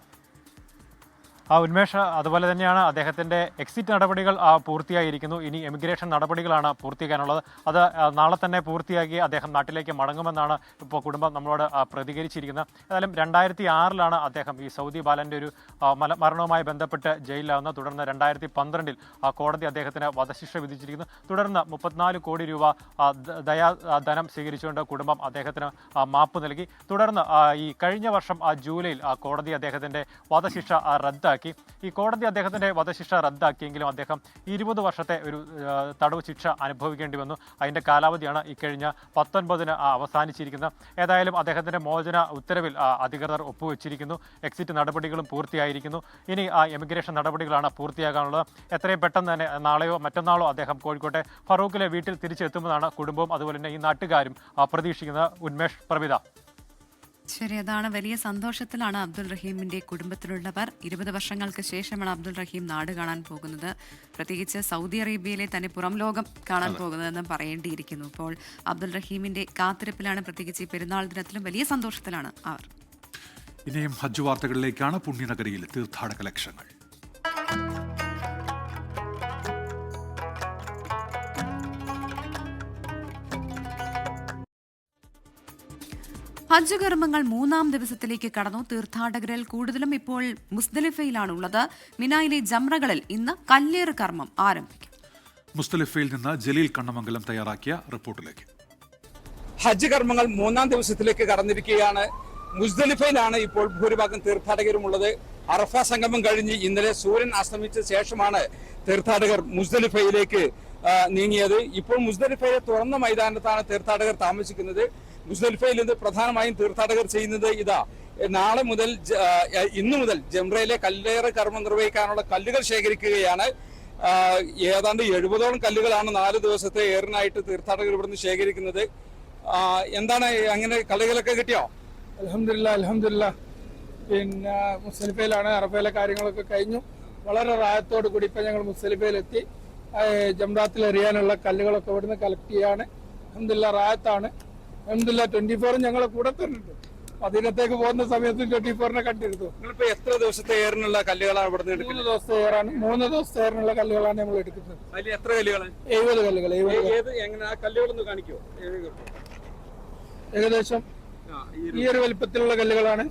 Speaker 7: ഉന്മേഷ്, അതുപോലെ തന്നെയാണ് അദ്ദേഹത്തിന്റെ എക്സിറ്റ് നടപടികൾ പൂർത്തിയായിരിക്കുന്നു. ഇനി എമിഗ്രേഷൻ നടപടികളാണ് പൂർത്തിയാക്കാനുള്ളത്. അത് നാളെ തന്നെ പൂർത്തിയാക്കി അദ്ദേഹം നാട്ടിലേക്ക് മടങ്ങുമെന്നാണ് ഇപ്പോൾ കുടുംബം നമ്മളോട് പ്രതികരിച്ചിരിക്കുന്നത്. ഏതായാലും 2006 അദ്ദേഹം ഈ സൗദി ബാലന്റെ ഒരു മരണവുമായി ബന്ധപ്പെട്ട് ജയിലിലാവുന്നത്. തുടർന്ന് 2012 കോടതി അദ്ദേഹത്തിന് വധശിക്ഷ വിധിച്ചിരിക്കുന്നു. തുടർന്ന് 34 കോടി രൂപ ധനം സ്വീകരിച്ചുകൊണ്ട് കുടുംബം അദ്ദേഹത്തിന് മാപ്പ് നൽകി. തുടർന്ന് ഈ കഴിഞ്ഞ വർഷം ജൂലൈയിൽ കോടതി അദ്ദേഹത്തിന്റെ വധശിക്ഷ റദ്ദാക്കി. ഈ കോടതി അദ്ദേഹത്തിന്റെ വധശിക്ഷ റദ്ദാക്കിയെങ്കിലും അദ്ദേഹം 20 വർഷത്തെ ഒരു തടവ് ശിക്ഷ അനുഭവിക്കേണ്ടി വന്നു. അതിന്റെ കാലാവധിയാണ് ഇക്കഴിഞ്ഞ 19 അവസാനിച്ചിരിക്കുന്നത്. ഏതായാലും അദ്ദേഹത്തിന്റെ മോചന ഉത്തരവിൽ അധികൃതർ ഒപ്പുവെച്ചിരിക്കുന്നു. എക്സിറ്റ് നടപടികളും പൂർത്തിയായിരിക്കുന്നു. ഇനി എമിഗ്രേഷൻ നടപടികളാണ് പൂർത്തിയാകാനുള്ളത്. എത്രയും പെട്ടെന്ന് തന്നെ നാളെയോ മറ്റന്നാളോ അദ്ദേഹം കോഴിക്കോട്ടെ ഫറൂഖിലെ വീട്ടിൽ തിരിച്ചെത്തുമെന്നാണ് കുടുംബവും അതുപോലെ തന്നെ ഈ നാട്ടുകാരും പ്രതീക്ഷിക്കുന്നത്. ഉന്മേഷ്, പ്രവിത.
Speaker 2: ശരി, അതാണ് വലിയ സന്തോഷത്തിലാണ് അബ്ദുൾ റഹീമിന്റെ കുടുംബത്തിലുള്ളവർ. 20 വർഷങ്ങൾക്ക് ശേഷമാണ് അബ്ദുൾ റഹീം നാട് കാണാൻ പോകുന്നത്. പ്രത്യേകിച്ച് സൗദി അറേബ്യയിലെ തന്നെ പുറം ലോകം കാണാൻ പോകുന്നതെന്ന് പറയേണ്ടിയിരിക്കുന്നു. ഇപ്പോൾ അബ്ദുൾ റഹീമിന്റെ കാത്തിരിപ്പിലാണ്. പ്രത്യേകിച്ച് ഈ പെരുന്നാൾ ദിനത്തിലും വലിയ സന്തോഷത്തിലാണ് അവർ.
Speaker 1: ഇനിയും ഹജ്ജ് വാർത്തകളിലേക്കാണ്. പുണ്യനഗരിയിൽ തീർത്ഥാടക ലക്ഷങ്ങൾ.
Speaker 2: ഹജ്ജ് കർമ്മങ്ങൾ 3-ാം ദിവസത്തിലേക്ക് കടന്നു. തീർത്ഥാടകരിൽ കൂടുതലും ഇപ്പോൾ മുസ്ദലിഫയിലാണുള്ളത്. മിനായിലെ ജംറകളിൽ ഇന്ന് കല്ലേറ് കർമ്മം ആരംഭിക്കും.
Speaker 1: മുസ്ദലിഫയിൽ നിന്ന് ജലീൽ കണ്ണമംഗലം തയ്യാറാക്കിയ റിപ്പോർട്ടിലേക്ക്.
Speaker 9: ഹജ്ജ് കർമ്മങ്ങൾ 3-ാം ദിവസത്തിലേക്ക് കടന്നിരിക്കുകയാണ്. മുസ്ദലിഫയിലാണ് ഇപ്പോൾ ഭൂരിഭാഗം തീർത്ഥാടകരുമുള്ളത്. അറഫ സംഗമം കഴിഞ്ഞ് ഇന്നലെ സൂര്യൻ അസ്തമിച്ച ശേഷമാണ് തീർത്ഥാടകർ മുസ്ദലിഫയിലേക്ക് നീങ്ങിയത്. ഇപ്പോൾ മുസ്ദലിഫയിലെ തുറന്ന മൈതാനത്താണ് തീർത്ഥാടകർ താമസിക്കുന്നത്. മുസ്ദലിഫയിൽ നിന്ന് പ്രധാനമായും തീർത്ഥാടകർ ചെയ്യുന്നത് ഇന്നു മുതൽ ജംറയിലെ കല്ലേറ് കർമ്മം നിർവഹിക്കാനുള്ള കല്ലുകൾ ശേഖരിക്കുകയാണ്. ഏതാണ്ട് 70ഓളം കല്ലുകളാണ് 4 ദിവസത്തെ ഏറിനായിട്ട് തീർത്ഥാടകർ ഇവിടുന്ന് ശേഖരിക്കുന്നത്. എന്താണ്, അങ്ങനെ കല്ലുകളൊക്കെ കിട്ടിയോ?
Speaker 10: അൽഹംദുലില്ലാ. പിന്നെ മുസ്ദലിഫയിലാണ്. അറഫയിലെ കാര്യങ്ങളൊക്കെ കഴിഞ്ഞു. വളരെ റാഹത്തോടു കൂടി ഇപ്പൊ ഞങ്ങൾ മുസ്ദലിഫയിലെത്തി. ജംറാത്തിൽ എറിയാനുള്ള കല്ലുകളൊക്കെ ഇവിടുന്ന് കളക്ട് ചെയ്യാണ്. അൽഹംദുലില്ലാ, റാഹത്താണ്. അൽഹംദുലില്ലാ, 24 ഞങ്ങളെ കൂടെ തന്നെ ഉണ്ട്. അതിനകത്തേക്ക് പോകുന്ന സമയത്ത് 24 കണ്ടിരുന്നു.
Speaker 9: നിങ്ങളിപ്പോ എത്ര ദിവസത്തെ ഏറിനുള്ള കല്ലുകളാണ് ഇവിടുന്ന് എടുക്കുന്നത്?
Speaker 10: 3 ദിവസത്തെ ഏറാണ്. 3 ദിവസത്തെ ഏറിനുള്ള കല്ലുകളാണ് നമ്മൾ എടുക്കുന്നത്.
Speaker 9: അതിൽ എത്ര കല്ലുകൾ?
Speaker 10: 70 കല്ലുകൾ.
Speaker 9: എങ്ങനെ ആ കല്ലുകളൊന്ന് കാണിക്കുമോ?
Speaker 10: ഏകദേശം ഈ ഒരു വലിപ്പത്തിലുള്ള കല്ലുകളാണ്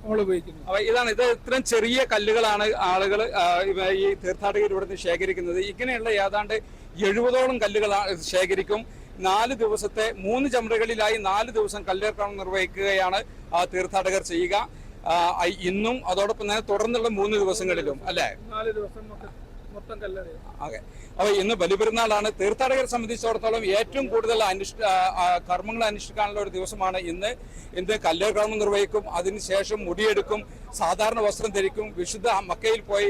Speaker 10: നമ്മൾ ഉപയോഗിക്കുന്നത്.
Speaker 9: അപ്പൊ ഇത് ഇത്രയും ചെറിയ കല്ലുകളാണ് ആളുകൾ ഈ തീർത്ഥാടകർ ഇവിടുന്ന് ശേഖരിക്കുന്നത്. ഇങ്ങനെയുള്ള ഏതാണ്ട് 70ഓളം കല്ലുകൾ ശേഖരിക്കും. 4 ദിവസത്തെ 3 ജംറകളിലായി 4 ദിവസം കല്ലേർക്കർമ്മം നിർവഹിക്കുകയാണ് തീർത്ഥാടകർ ചെയ്യുക. ഇന്നും അതോടൊപ്പം തന്നെ തുടർന്നുള്ള 3 ദിവസങ്ങളിലും, അല്ലേ?
Speaker 10: 4 ദിവസം മൊത്തം കല്ലെറിയും.
Speaker 9: ഓക്കെ. അപ്പൊ ഇന്ന് ബലിപെരുന്നാളാണ്. തീർത്ഥാടകരെ സംബന്ധിച്ചിടത്തോളം ഏറ്റവും കൂടുതൽ കർമ്മങ്ങൾ അനുഷ്ഠിക്കാനുള്ള ഒരു ദിവസമാണ് ഇന്ന്. കല്ലേർ കർമ്മം നിർവഹിക്കും. അതിനുശേഷം മുടിയെടുക്കും, സാധാരണ വസ്ത്രം ധരിക്കും, വിശുദ്ധ മക്കയിൽ പോയി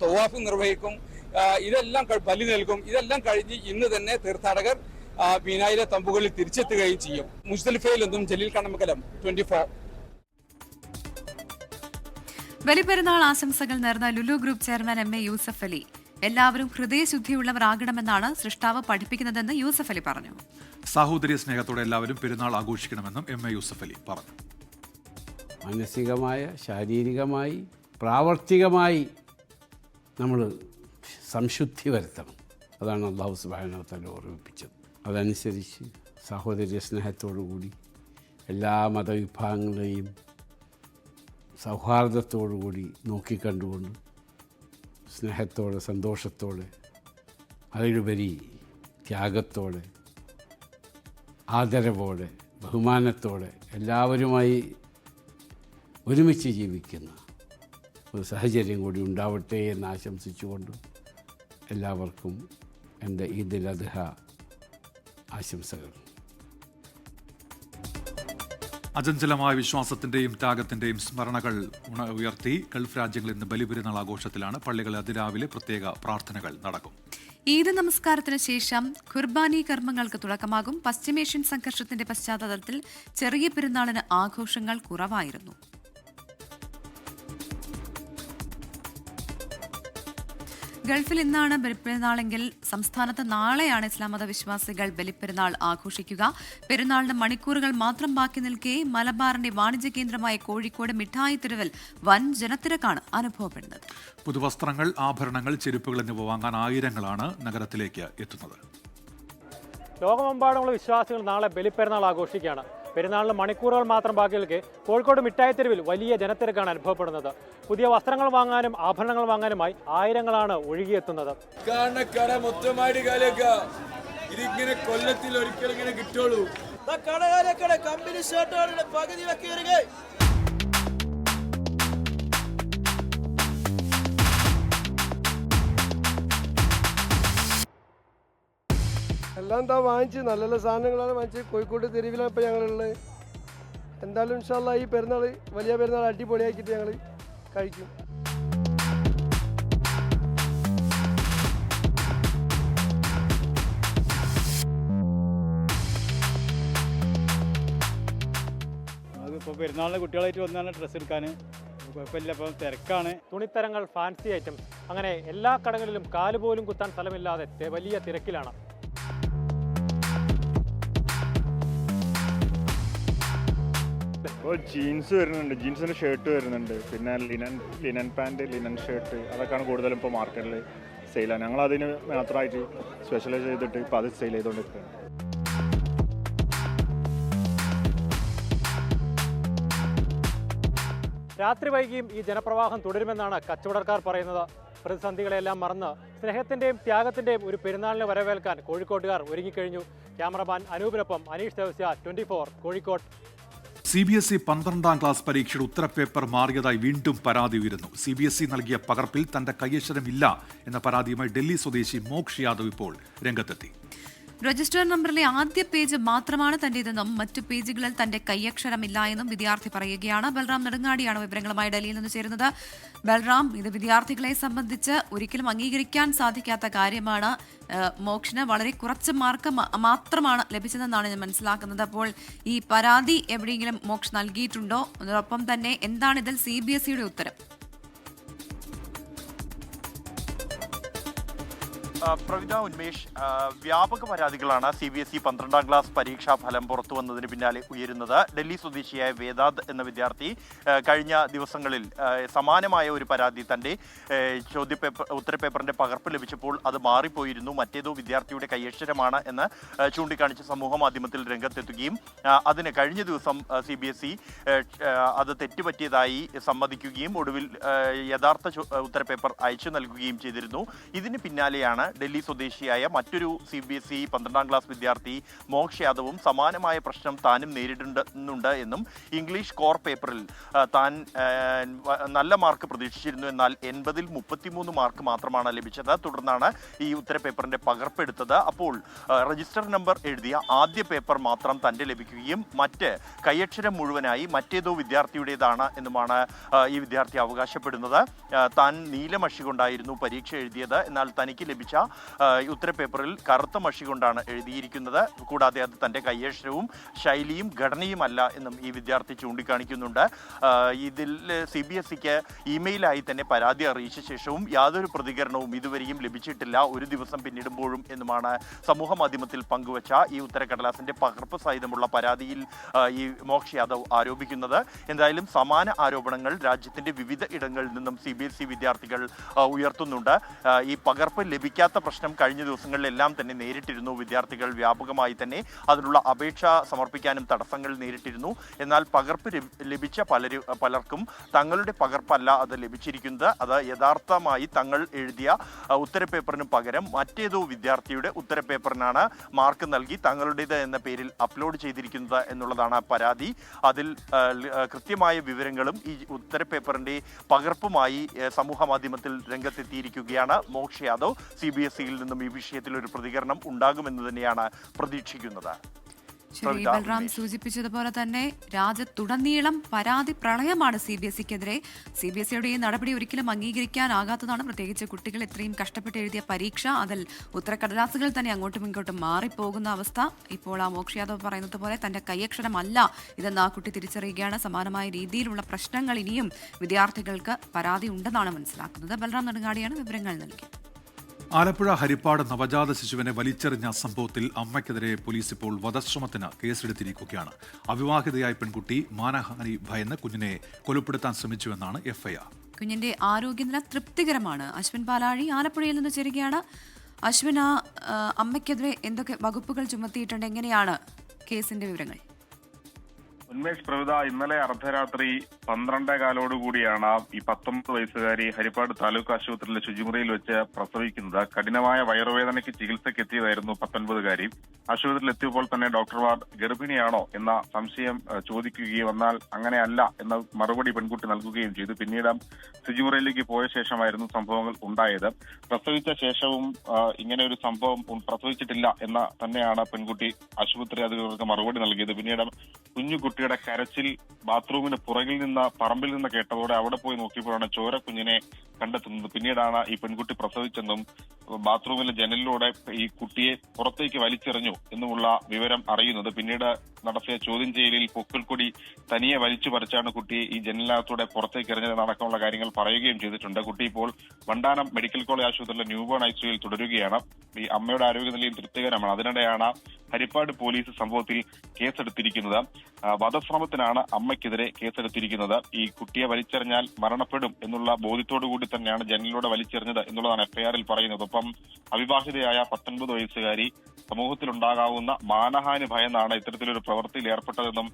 Speaker 9: തവാഫ് നിർവഹിക്കും, ഇതെല്ലാം ബലി നൽകും. ഇതെല്ലാം കഴിഞ്ഞ് ഇന്ന് തന്നെ തീർത്ഥാടകർ മീനായിലെ തമ്പുകളിൽ തിരിച്ചെത്തുകയും ചെയ്യും. മുസ്ദലിഫയിൽ നിന്നും ജലീൽ കണ്ണമംഗലം, 24.
Speaker 2: ബലിപെരുന്നാൾ ആശംസകൾ നേർന്ന Lulu group chairman M A. Yusuff Ali. എല്ലാവരും ഹൃദയശുദ്ധിയുള്ളവരാകണമെന്നാണ് സൃഷ്ടാവ് പഠിപ്പിക്കുന്നതെന്ന് യൂസഫ് അലി പറഞ്ഞു.
Speaker 1: സാഹോദര്യ സ്നേഹത്തോടെ എല്ലാവരും പെരുന്നാൾ ആഘോഷിക്കണമെന്നും എം.എ. യൂസഫ് അലി പറഞ്ഞു.
Speaker 11: മാനസികമായ, ശാരീരികമായി, പ്രാവർത്തികമായി നമ്മൾ സംശുദ്ധി വരുത്തണം. അതാണ് അല്ലാഹു സുബ്ഹാനഹു വ തആല ഓർമ്മിപ്പിച്ചത്. അതനുസരിച്ച് സാഹോദര്യ സ്നേഹത്തോടു കൂടി എല്ലാ മതവിഭാഗങ്ങളെയും സൗഹാർദ്ദത്തോടു കൂടി നോക്കിക്കണ്ടുകൊണ്ട് സ്നേഹത്തോടെ, സന്തോഷത്തോടെ, അതിലുപരി ത്യാഗത്തോടെ, ആദരവോടെ, ബഹുമാനത്തോടെ എല്ലാവരുമായി ഒരുമിച്ച് ജീവിക്കുന്ന ഒരു സാഹചര്യം കൂടി ഉണ്ടാവട്ടെ എന്ന് ആശംസിച്ചുകൊണ്ട് എല്ലാവർക്കും എൻ്റെ ഈദുൽ അദ്ഹ ആശംസകൾ.
Speaker 1: അചഞ്ചലമായ വിശ്വാസത്തിന്റെയും ത്യാഗത്തിന്റെയും സ്മരണകൾ ഉയർത്തി ഗൾഫ് രാജ്യങ്ങളിൽ ഇന്ന് ബലിപെരുന്നാൾ ആഘോഷത്തിലാണ്. പള്ളികളിൽ അതിരാവിലെ പ്രത്യേക പ്രാർത്ഥനകൾ നടക്കും.
Speaker 2: ഈദ് നമസ്കാരത്തിന് ശേഷം ഖുർബാനി കർമ്മങ്ങൾക്ക് തുടക്കമാകും. പശ്ചിമേഷ്യൻ സംഘർഷത്തിന്റെ പശ്ചാത്തലത്തിൽ ചെറിയ പെരുന്നാളിന് ആഘോഷങ്ങൾ കുറവായിരുന്നു. ഗൾഫിൽ ഇന്നാണ് ബലിപ്പെരുന്നാളെങ്കിൽ സംസ്ഥാനത്ത് നാളെയാണ് ഇസ്ലാം മത വിശ്വാസികൾ ബലിപ്പെരുന്നാൾ ആഘോഷിക്കുക. പെരുന്നാളിന് മണിക്കൂറുകൾ മാത്രം ബാക്കി നിൽക്കെ മലബാറിന്റെ വാണിജ്യ കേന്ദ്രമായ കോഴിക്കോട് മിഠായി തെരുവിൽ വൻ ജനത്തിരക്കാണ് അനുഭവപ്പെടുന്നത്.
Speaker 1: പുതുവസ്ത്രങ്ങൾ, ആഭരണങ്ങൾ, ചെരുപ്പുകൾ എന്നിവ വാങ്ങാൻ ആയിരങ്ങളാണ് നഗരത്തിലേക്ക് എത്തുന്നത്.
Speaker 7: ലോകമെമ്പാടുമുള്ള വിശ്വാസികൾ നാളെ ബലിപ്പെരുന്നാൾ ആഘോഷിക്കുകയാണ്. പെരുന്നാളിന് മണിക്കൂറുകൾ മാത്രം ബാക്കി നിൽക്കെ കോഴിക്കോട് മിഠായി തെരുവിൽ വലിയ ജനത്തിരക്കാണ് അനുഭവപ്പെടുന്നത്. പുതിയ വസ്ത്രങ്ങൾ വാങ്ങാനും ആഭരണങ്ങൾ വാങ്ങാനുമായി ആയിരങ്ങളാണ് ഒഴുകിയെത്തുന്നത്.
Speaker 12: ഇതിങ്ങനെ കൊല്ലത്തിൽ ഒരിക്കലും ഇങ്ങനെ കിട്ടുള്ളൂ. കമ്പനി ഷർട്ടുകളുടെ പകുതി വെക്കിയ എല്ലാം എന്താ വാങ്ങിച്ച് നല്ല നല്ല സാധനങ്ങളാണ് വാങ്ങിച്ച്. കോഴിക്കോട് തെരുവിലാണ് ഇപ്പോൾ ഞങ്ങളുള്ളത്. എന്തായാലും ഇൻഷാ അല്ലാഹ് ഈ പെരുന്നാൾ വലിയ പെരുന്നാൾ അടിപൊളിയാക്കിയിട്ട് ഞങ്ങൾ കഴിക്കും.
Speaker 13: അതിപ്പോൾ പെരുന്നാളിന് കുട്ടികളായിട്ട് വന്നാണ് ഡ്രസ്സ് എടുക്കാൻ. കുഴപ്പമില്ല, ഇപ്പോൾ തിരക്കാണ്.
Speaker 7: തുണിത്തരങ്ങൾ, ഫാൻസി ഐറ്റംസ്, അങ്ങനെ എല്ലാ കടകളിലും കാലുപോലും കുത്താൻ സ്ഥലമില്ലാതെ വലിയ തിരക്കിലാണ്.
Speaker 14: ഇപ്പോൾ ജീൻസ് വരുന്നുണ്ട്, ജീൻസിൻ്റെ ഷർട്ട് വരുന്നുണ്ട്, പിന്നെ ലിനൻ പാൻറ്, ലിനൻ ഷർട്ട്, അതൊക്കെയാണ് കൂടുതലും ഇപ്പോൾ മാർക്കറ്റിൽ സെയിലാണ്. ഞങ്ങൾ അതിന് മാത്രമായിട്ട് സ്പെഷ്യലൈസ് ചെയ്തിട്ട് ഇപ്പോൾ അത് സെയിൽ ചെയ്തുകൊണ്ടിരിക്കുകയാണ്.
Speaker 7: രാത്രി വൈകിയും ഈ ജനപ്രവാഹം തുടരുമെന്നാണ് കച്ചവടക്കാർ പറയുന്നത്. പ്രതിസന്ധികളെല്ലാം മറന്ന് സ്നേഹത്തിന്റെയും ത്യാഗത്തിന്റെയും ഒരു പെരുന്നാളിനെ വരവേൽക്കാൻ കോഴിക്കോട്ടുകാർ ഒരുങ്ങിക്കഴിഞ്ഞു. ക്യാമറമാൻ അനൂപിനൊപ്പം അനീഷ് ദേവസ്യ, 24 കോഴിക്കോട്.
Speaker 1: CBSE 12ാം ക്ലാസ് പരീക്ഷയുടെ ഉത്തരപേപ്പർ മാറിയതായി വീണ്ടും പരാതി ഉയരുന്നു. CBSE നൽകിയ പകർപ്പിൽ തന്റെ കൈയക്ഷരമില്ല എന്ന പരാതിയുമായി ഡൽഹി സ്വദേശി മോക്ഷ് യാദവ് ഇപ്പോൾ രംഗത്തെത്തി.
Speaker 2: രജിസ്റ്റർ നമ്പറിലെ ആദ്യ പേജ് മാത്രമാണ് തന്റേതെന്നും മറ്റു പേജുകളിൽ തന്റെ കൈയക്ഷരമില്ല എന്നും വിദ്യാർത്ഥി പറയുകയാണ്. ബൽറാം നെടുങ്ങാടിയാണ് വിവരങ്ങളുമായി ഡൽഹിയിൽ നിന്ന് ചേരുന്നത്. ബൽറാം, ഇത് വിദ്യാർത്ഥികളെ സംബന്ധിച്ച് ഒരിക്കലും അംഗീകരിക്കാൻ സാധിക്കാത്ത കാര്യമാണ്. മോക്ഷിന് വളരെ കുറച്ച് മാർക്ക് മാത്രമാണ് ലഭിച്ചതെന്നാണ് ഞാൻ മനസ്സിലാക്കുന്നത്. അപ്പോൾ ഈ പരാതി എവിടെയെങ്കിലും മോക്ഷ് നൽകിയിട്ടുണ്ടോ? അതോടൊപ്പം തന്നെ എന്താണ് ഇതിൽ CBSEയുടെ ഉത്തരം?
Speaker 5: പ്രവിത, ഉന്മേഷ്, വ്യാപക പരാതികളാണ് CBSE 12ാം ക്ലാസ് പരീക്ഷാ ഫലം പുറത്തു വന്നതിന് പിന്നാലെ ഉയരുന്നത്. ഡൽഹി സ്വദേശിയായ വേദാന്ത് എന്ന വിദ്യാർത്ഥി കഴിഞ്ഞ ദിവസങ്ങളിൽ സമാനമായ ഒരു പരാതി തൻ്റെ ഉത്തരപേപ്പറിന്റെ പകർപ്പ് ലഭിച്ചപ്പോൾ അത് മാറിപ്പോയിരുന്നു, മറ്റേതോ വിദ്യാർത്ഥിയുടെ കൈയക്ഷരമാണ് എന്ന് ചൂണ്ടിക്കാണിച്ച് സമൂഹ മാധ്യമത്തിൽ രംഗത്തെത്തുകയും അതിന് കഴിഞ്ഞ ദിവസം CBSE അത് തെറ്റുപറ്റിയതായി സമ്മതിക്കുകയും ഒടുവിൽ യഥാർത്ഥ ഉത്തരപേപ്പർ അയച്ചു നൽകുകയും ചെയ്തിരുന്നു. ഇതിന് പിന്നാലെയാണ് ഡൽഹി സ്വദേശിയായ മറ്റൊരു CBSE 12ാം ക്ലാസ് വിദ്യാർത്ഥി മോക്ഷ് യാദവും സമാനമായ പ്രശ്നം താനും നേരിടുന്നുണ്ട് എന്നും ഇംഗ്ലീഷ് കോർ പേപ്പറിൽ താൻ നല്ല മാർക്ക് പ്രതീക്ഷിച്ചിരുന്നു, എന്നാൽ 80-ൽ 33 മാർക്ക് മാത്രമാണ് ലഭിച്ചത്. തുടർന്നാണ് ഈ ഉത്തരപേപ്പറിന്റെ പകർപ്പെടുത്തത്. അപ്പോൾ രജിസ്റ്റർ നമ്പർ എഴുതിയ ആദ്യ പേപ്പർ മാത്രം തൻ്റെ ലഭിക്കുകയും മറ്റ് കൈയക്ഷരം മുഴുവനായി മറ്റേതോ വിദ്യാർത്ഥിയുടേതാണ് എന്നുമാണ് ഈ വിദ്യാർത്ഥി അവകാശപ്പെടുന്നത്. താൻ നീലമഷി കൊണ്ടായിരുന്നു പരീക്ഷ എഴുതിയത്, എന്നാൽ തനിക്ക് ലഭിച്ച ഉത്തരപേപ്പറിൽ കറുത്ത മഷി കൊണ്ടാണ് എഴുതിയിരിക്കുന്നത്. കൂടാതെ അത് തൻ്റെ കൈയക്ഷരവും ശൈലിയും ഘടനയുമല്ല എന്നും ഈ വിദ്യാർത്ഥി ചൂണ്ടിക്കാണിക്കുന്നുണ്ട്. ഇതിൽ CBSEക്ക് ഇമെയിലായി തന്നെ പരാതി അറിയിച്ച ശേഷവും യാതൊരു പ്രതികരണവും ഇതുവരെയും ലഭിച്ചിട്ടില്ല, ഒരു ദിവസം പിന്നിടുമ്പോഴും എന്നുമാണ് സമൂഹ മാധ്യമത്തിൽ പങ്കുവച്ച ഈ ഉത്തരക്കടലാസിന്റെ പകർപ്പ് സഹിതമുള്ള പരാതിയിൽ ഈ മോക്ഷ് യാദവ് ആരോപിക്കുന്നത്. എന്തായാലും സമാന ആരോപണങ്ങൾ രാജ്യത്തിന്റെ വിവിധ ഇടങ്ങളിൽ നിന്നും CBSE വിദ്യാർത്ഥികൾ ഉയർത്തുന്നുണ്ട്. ഈ പകർപ്പ് ലഭിക്കാത്ത പ്രശ്നം കഴിഞ്ഞ ദിവസങ്ങളിലെല്ലാം തന്നെ നേരിട്ടിരുന്നു വിദ്യാർത്ഥികൾ. വ്യാപകമായി തന്നെ അതിനുള്ള അപേക്ഷ സമർപ്പിക്കാനും തടസ്സങ്ങൾ നേരിട്ടിരുന്നു. എന്നാൽ പകർപ്പ് ലഭിച്ച പലർക്കും തങ്ങളുടെ പകർപ്പല്ല അത് ലഭിച്ചിരിക്കുന്നത്, അത് യഥാർത്ഥമായി തങ്ങൾ എഴുതിയ ഉത്തരപേപ്പറിന് പകരം മറ്റേതോ വിദ്യാർത്ഥിയുടെ ഉത്തരപേപ്പറിനാണ് മാർക്ക് നൽകി തങ്ങളുടേത് എന്ന പേരിൽ അപ്ലോഡ് ചെയ്തിരിക്കുന്നത് എന്നുള്ളതാണ് പരാതി. അതിൽ കൃത്യമായ വിവരങ്ങളും ഈ ഉത്തരപേപ്പറിന്റെ പകർപ്പുമായി സമൂഹ മാധ്യമത്തിൽ രംഗത്തെത്തിയിരിക്കുകയാണ് മോക്ഷ് യാദവ്. CBSEയിൽ നിന്നും ഈ വിഷയത്തിൽ ഒരു പ്രതികരണം ഉണ്ടാകുമെന്ന് തന്നെയാണ് പ്രതീക്ഷിക്കുന്നത്.
Speaker 2: ശരി, ബൽറാം സൂചിപ്പിച്ചതുപോലെ തന്നെ രാജ്യത്തുടനീളം പരാതി പ്രളയമാണ് CBSEക്കെതിരെ. CBSEയുടെ ഈ നടപടി ഒരിക്കലും അംഗീകരിക്കാനാകാത്തതാണ്. പ്രത്യേകിച്ച് കുട്ടികൾ ഇത്രയും കഷ്ടപ്പെട്ട് എഴുതിയ പരീക്ഷ, അതിൽ ഉത്തരക്കടലാസുകൾ തന്നെ അങ്ങോട്ടും ഇങ്ങോട്ടും മാറിപ്പോകുന്ന അവസ്ഥ. ഇപ്പോൾ ആ മോക്ഷ യാദവ് പറയുന്നത് പോലെ തന്റെ കൈയക്ഷരമല്ല ഇതെന്ന് ആ കുട്ടി തിരിച്ചറിയുകയാണ്. സമാനമായ രീതിയിലുള്ള പ്രശ്നങ്ങൾ ഇനിയും വിദ്യാർത്ഥികൾക്ക് പരാതി ഉണ്ടെന്നാണ് മനസ്സിലാക്കുന്നത്. ബൽറാം നെടുങ്ങാടിയാണ് വിവരങ്ങൾ നൽകിയത്.
Speaker 1: ആലപ്പുഴ ഹരിപ്പാട് നവജാത ശിശുവിനെ വലിച്ചെറിഞ്ഞ സംഭവത്തിൽ അമ്മയ്ക്കെതിരെ പോലീസ് ഇപ്പോൾ വധശ്രമത്തിന് കേസെടുത്തിരിക്കുകയാണ്. അവിവാഹിതയായ പെൺകുട്ടി മാനഹാനി ഭയന്ന് കുഞ്ഞിനെ കൊലപ്പെടുത്താൻ ശ്രമിച്ചുവെന്നാണ് FIR.
Speaker 2: കുഞ്ഞിന്റെ ആരോഗ്യനില തൃപ്തികരമാണ്. അശ്വിൻ പാലാഴി ആലപ്പുഴയിൽ നിന്ന് ചേരുകയാണ്. അശ്വിൻ, അമ്മയ്ക്കെതിരെ എന്തൊക്കെ വകുപ്പുകൾ ചുമത്തിയിട്ടുണ്ട്? എങ്ങനെയാണ് കേസിന്റെ വിവരങ്ങൾ?
Speaker 15: ഉന്മേഷ് പ്രവിത, ഇന്നലെ അർദ്ധരാത്രി 12:15 ഈ 19 വയസ്സുകാരി ഹരിപ്പാട് താലൂക്ക് ആശുപത്രിയിലെ ശുചിമുറിയിൽ വെച്ച് പ്രസവിക്കുന്നത്. കഠിനമായ വയറുവേദനയ്ക്ക് ചികിത്സയ്ക്ക് എത്തിയതായിരുന്നു 19-കാരി. ആശുപത്രിയിൽ എത്തിയപ്പോൾ തന്നെ ഡോക്ടർമാർ ഗർഭിണിയാണോ എന്ന സംശയം ചോദിക്കുകയും എന്നാൽ അങ്ങനെയല്ല എന്ന മറുപടി പെൺകുട്ടി നൽകുകയും ചെയ്തു. പിന്നീട് ശുചിമുറിയിലേക്ക് പോയ ശേഷമായിരുന്നു സംഭവങ്ങൾ ഉണ്ടായത്. പ്രസവിച്ച ശേഷവും ഇങ്ങനെ ഒരു സംഭവം പ്രസവിച്ചിട്ടില്ല എന്ന തന്നെയാണ് പെൺകുട്ടി ആശുപത്രി അധികൃതർക്ക് മറുപടി നൽകിയത്. പിന്നീട് കുഞ്ഞുകുട്ടിയുടെ കരച്ചിൽ ബാത്റൂമിന് പുറകിൽ നിന്ന് പറമ്പിൽ നിന്ന് കേട്ടതോടെ അവിടെ പോയി നോക്കിയപ്പോഴാണ് ചോര കുഞ്ഞിനെ കണ്ടെത്തുന്നത്. പിന്നീടാണ് ഈ പെൺകുട്ടി പ്രസവിച്ചെന്നും ബാത്റൂമിലെ ജനലിലൂടെ ഈ കുട്ടിയെ പുറത്തേക്ക് വലിച്ചെറിഞ്ഞു എന്നുമുള്ള വിവരം അറിയുന്നത്. പിന്നീട് നടത്തിയ ചോദ്യം ചെയ്യലിൽ പൊക്കിൾക്കൊടി തനിയെ വലിച്ചു പറിച്ചാണ് കുട്ടിയെ ഈ ജനലിനകത്തൂടെ പുറത്തേക്ക് എറിഞ്ഞതെന്നടക്കമുള്ള കാര്യങ്ങൾ പറയുകയും ചെയ്തിട്ടുണ്ട്. കുട്ടി ഇപ്പോൾ വണ്ടാനം മെഡിക്കൽ കോളേജ് ആശുപത്രിയിലെ ന്യൂബോൺ ICUയിൽ തുടരുകയാണ്. ഈ അമ്മയുടെ ആരോഗ്യനിലയും തൃപ്തികരമാണ്. അതിനിടെയാണ് ഹരിപ്പാട് പോലീസ് സംഭവത്തിൽ കേസെടുത്തിരിക്കുന്നത്. വധശ്രമത്തിനാണ് അമ്മയ്ക്കെതിരെ കേസെടുത്തിരിക്കുന്നത്. ഈ കുട്ടിയെ വലിച്ചെറിഞ്ഞാൽ മരണപ്പെടും എന്നുള്ള ബോധ്യത്തോടു കൂടി തന്നെയാണ് ജനലിലൂടെ വലിച്ചെറിഞ്ഞത് എന്നുള്ളതാണ് FIR-ൽ പറയുന്നത്. ഒപ്പം അവിവാഹിതയായ 19 വയസ്സുകാരി സമൂഹത്തിലുണ്ടാകാവുന്ന മാനഹാനി ഭയന്നാണ് ഇത്തരത്തിലൊരു പ്രവൃത്തിയിൽ ഏർപ്പെട്ടതെന്നും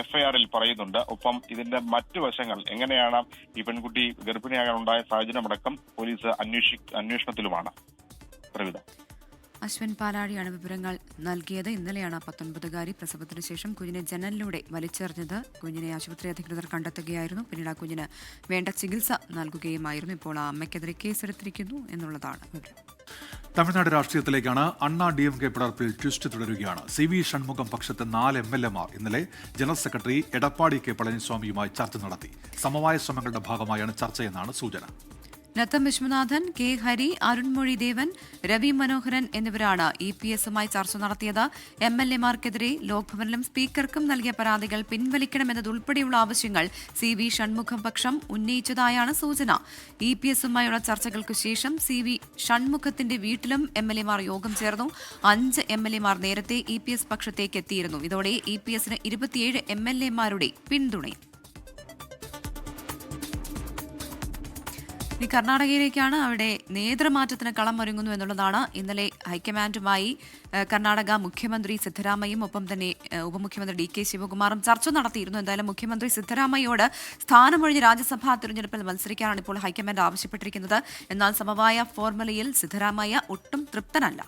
Speaker 15: FIR-ൽ പറയുന്നുണ്ട്. ഒപ്പം ഇതിന്റെ മറ്റു വശങ്ങൾ എങ്ങനെയാണ് ഈ പെൺകുട്ടി ഗർഭിണിയാകാനുണ്ടായ സാഹചര്യമടക്കം പോലീസ് അന്വേഷണത്തിലുമാണ്. പ്രവിധ.
Speaker 2: അശ്വിൻ പാലാഴിയാണ് വിവരങ്ങൾ നൽകിയത്. ഇന്നലെയാണ് 19-കാരി പ്രസവത്തിന് ശേഷം കുഞ്ഞിനെ ജനലിലൂടെ വലിച്ചെറിഞ്ഞത്. കുഞ്ഞിനെ ആശുപത്രി അധികൃതർ കണ്ടെത്തുകയായിരുന്നു. പിന്നീട് ആ കുഞ്ഞിന് വേണ്ട ചികിത്സ നൽകുകയുമായിരുന്നു. ഇപ്പോൾ ആ അമ്മയ്ക്കെതിരെ കേസെടുത്തിരിക്കുന്നു എന്നുള്ളതാണ് വിവരം.
Speaker 1: തമിഴ്നാട് രാഷ്ട്രീയത്തിലേക്കാണ്. അണ്ണാ DMK പിളർപ്പിൽ ട്വിസ്റ്റ് തുടരുകയാണ്. CV ഷൺമുഖം പക്ഷത്തെ 4 MLA-മാർ ഇന്നലെ ജനറൽ സെക്രട്ടറി എടപ്പാടി K പളനിസ്വാമിയുമായി ചർച്ച നടത്തി. സമവായ ശ്രമങ്ങളുടെ ഭാഗമായാണ് ചർച്ചയെന്നാണ് സൂചന.
Speaker 2: ലത്തം വിശ്വനാഥൻ, K ഹരി, അരുൺമൊഴി ദേവൻ, രവി മനോഹരൻ എന്നിവരാണ് EPS-മായി ചർച്ച നടത്തിയത്. MLA-മാർക്കെതിരെ ലോക്ഭവനിലും സ്പീക്കർക്കും നൽകിയ പരാതികൾ പിൻവലിക്കണമെന്നതുൾപ്പെടെയുള്ള ആവശ്യങ്ങൾ CV ഷൺമുഖം പക്ഷം ഉന്നയിച്ചതായാണ് സൂചന. EPS-യുമായുള്ള ചർച്ചകൾക്കു ശേഷം CV ഷൺമുഖത്തിന്റെ വീട്ടിലും MLA-മാർ യോഗം ചേർന്നു. 5 MLA-മാർ നേരത്തെ EPS പക്ഷത്തേക്ക് എത്തിയിരുന്നു. ഇതോടെ EPS-ന് 27 MLA-മാരുടെ പിന്തുണ. ഇനി കർണാടകയിലേക്കാണ്. അവിടെ നേതൃമാറ്റത്തിന് കളം ഒരുങ്ങുന്നു എന്നുള്ളതാണ്. ഇന്നലെ ഹൈക്കമാൻഡുമായി കർണാടക മുഖ്യമന്ത്രി സിദ്ധരാമയ്യയും ഒപ്പം തന്നെ ഉപമുഖ്യമന്ത്രി DK ശിവകുമാറും ചർച്ച നടത്തിയിരുന്നു. എന്തായാലും മുഖ്യമന്ത്രി സിദ്ധരാമയ്യയോട് സ്ഥാനമൊഴിഞ്ഞ് രാജ്യസഭാ തിരഞ്ഞെടുപ്പിൽ മത്സരിക്കാനാണ് ഇപ്പോൾ ഹൈക്കമാൻഡ് ആവശ്യപ്പെട്ടിരിക്കുന്നത്. എന്നാൽ സമവായ ഫോർമുലയിൽ സിദ്ധരാമയ്യ ഒട്ടും തൃപ്തനല്ല.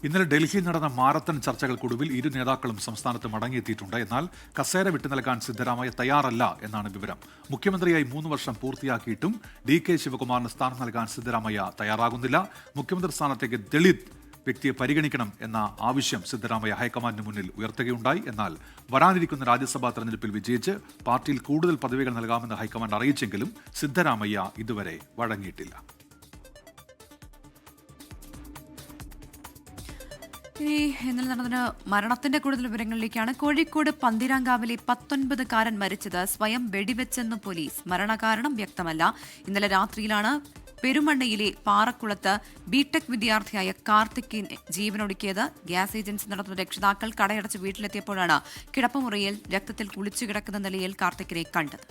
Speaker 1: ഇന്നലെ ഡൽഹിയിൽ നടന്ന മാരത്തൺ ചർച്ചകൾക്കൊടുവിൽ ഇരു നേതാക്കളും സംസ്ഥാനത്ത് മടങ്ങിയെത്തിയിട്ടുണ്ട്. എന്നാൽ കസേര വിട്ടു നൽകാൻ സിദ്ധരാമയ്യ തയ്യാറല്ല എന്നാണ് വിവരം. മുഖ്യമന്ത്രിയായി 3 വർഷം പൂർത്തിയാക്കിയിട്ടും DK ശിവകുമാറിന് സ്ഥാനം നൽകാൻ സിദ്ധരാമയ്യ തയ്യാറാകുന്നില്ല. മുഖ്യമന്ത്രി സ്ഥാനത്തേക്ക് ദളിത് വ്യക്തിയെ പരിഗണിക്കണം എന്ന ആവശ്യം സിദ്ധരാമയ്യ ഹൈക്കമാൻഡിന് മുന്നിൽ ഉയർത്തുകയുണ്ടായി. എന്നാൽ വരാനിരിക്കുന്ന രാജ്യസഭാ തെരഞ്ഞെടുപ്പിൽ വിജയിച്ച് പാർട്ടിയിൽ കൂടുതൽ പദവികൾ നൽകാമെന്ന് ഹൈക്കമാൻഡ് അറിയിച്ചെങ്കിലും സിദ്ധരാമയ്യ ഇതുവരെ വഴങ്ങിയിട്ടില്ല.
Speaker 2: ഇന്നലെ നടന്ന മരണത്തിന്റെ കൂടുതൽ വിവരങ്ങളിലേക്കാണ്. കോഴിക്കോട് പന്തിരാങ്കാവിലെ 19-കാരൻ മരിച്ചത് സ്വയം വെടിവെച്ചെന്ന് പോലീസ്. മരണകാരണം വ്യക്തമല്ല. ഇന്നലെ രാത്രിയിലാണ് പെരുമണ്ണയിലെ പാറക്കുളത്ത് BTech വിദ്യാർത്ഥിയായ കാർത്തിക്കിന് ജീവനൊടുക്കിയത്. ഗ്യാസ് ഏജൻസി നടത്തുന്ന രക്ഷിതാക്കൾ കടയടച്ച് വീട്ടിലെത്തിയപ്പോഴാണ് കിടപ്പുമുറിയിൽ രക്തത്തിൽ കുളിച്ചു കിടക്കുന്ന നിലയിൽ കാർത്തിക്കിനെ കണ്ടത്.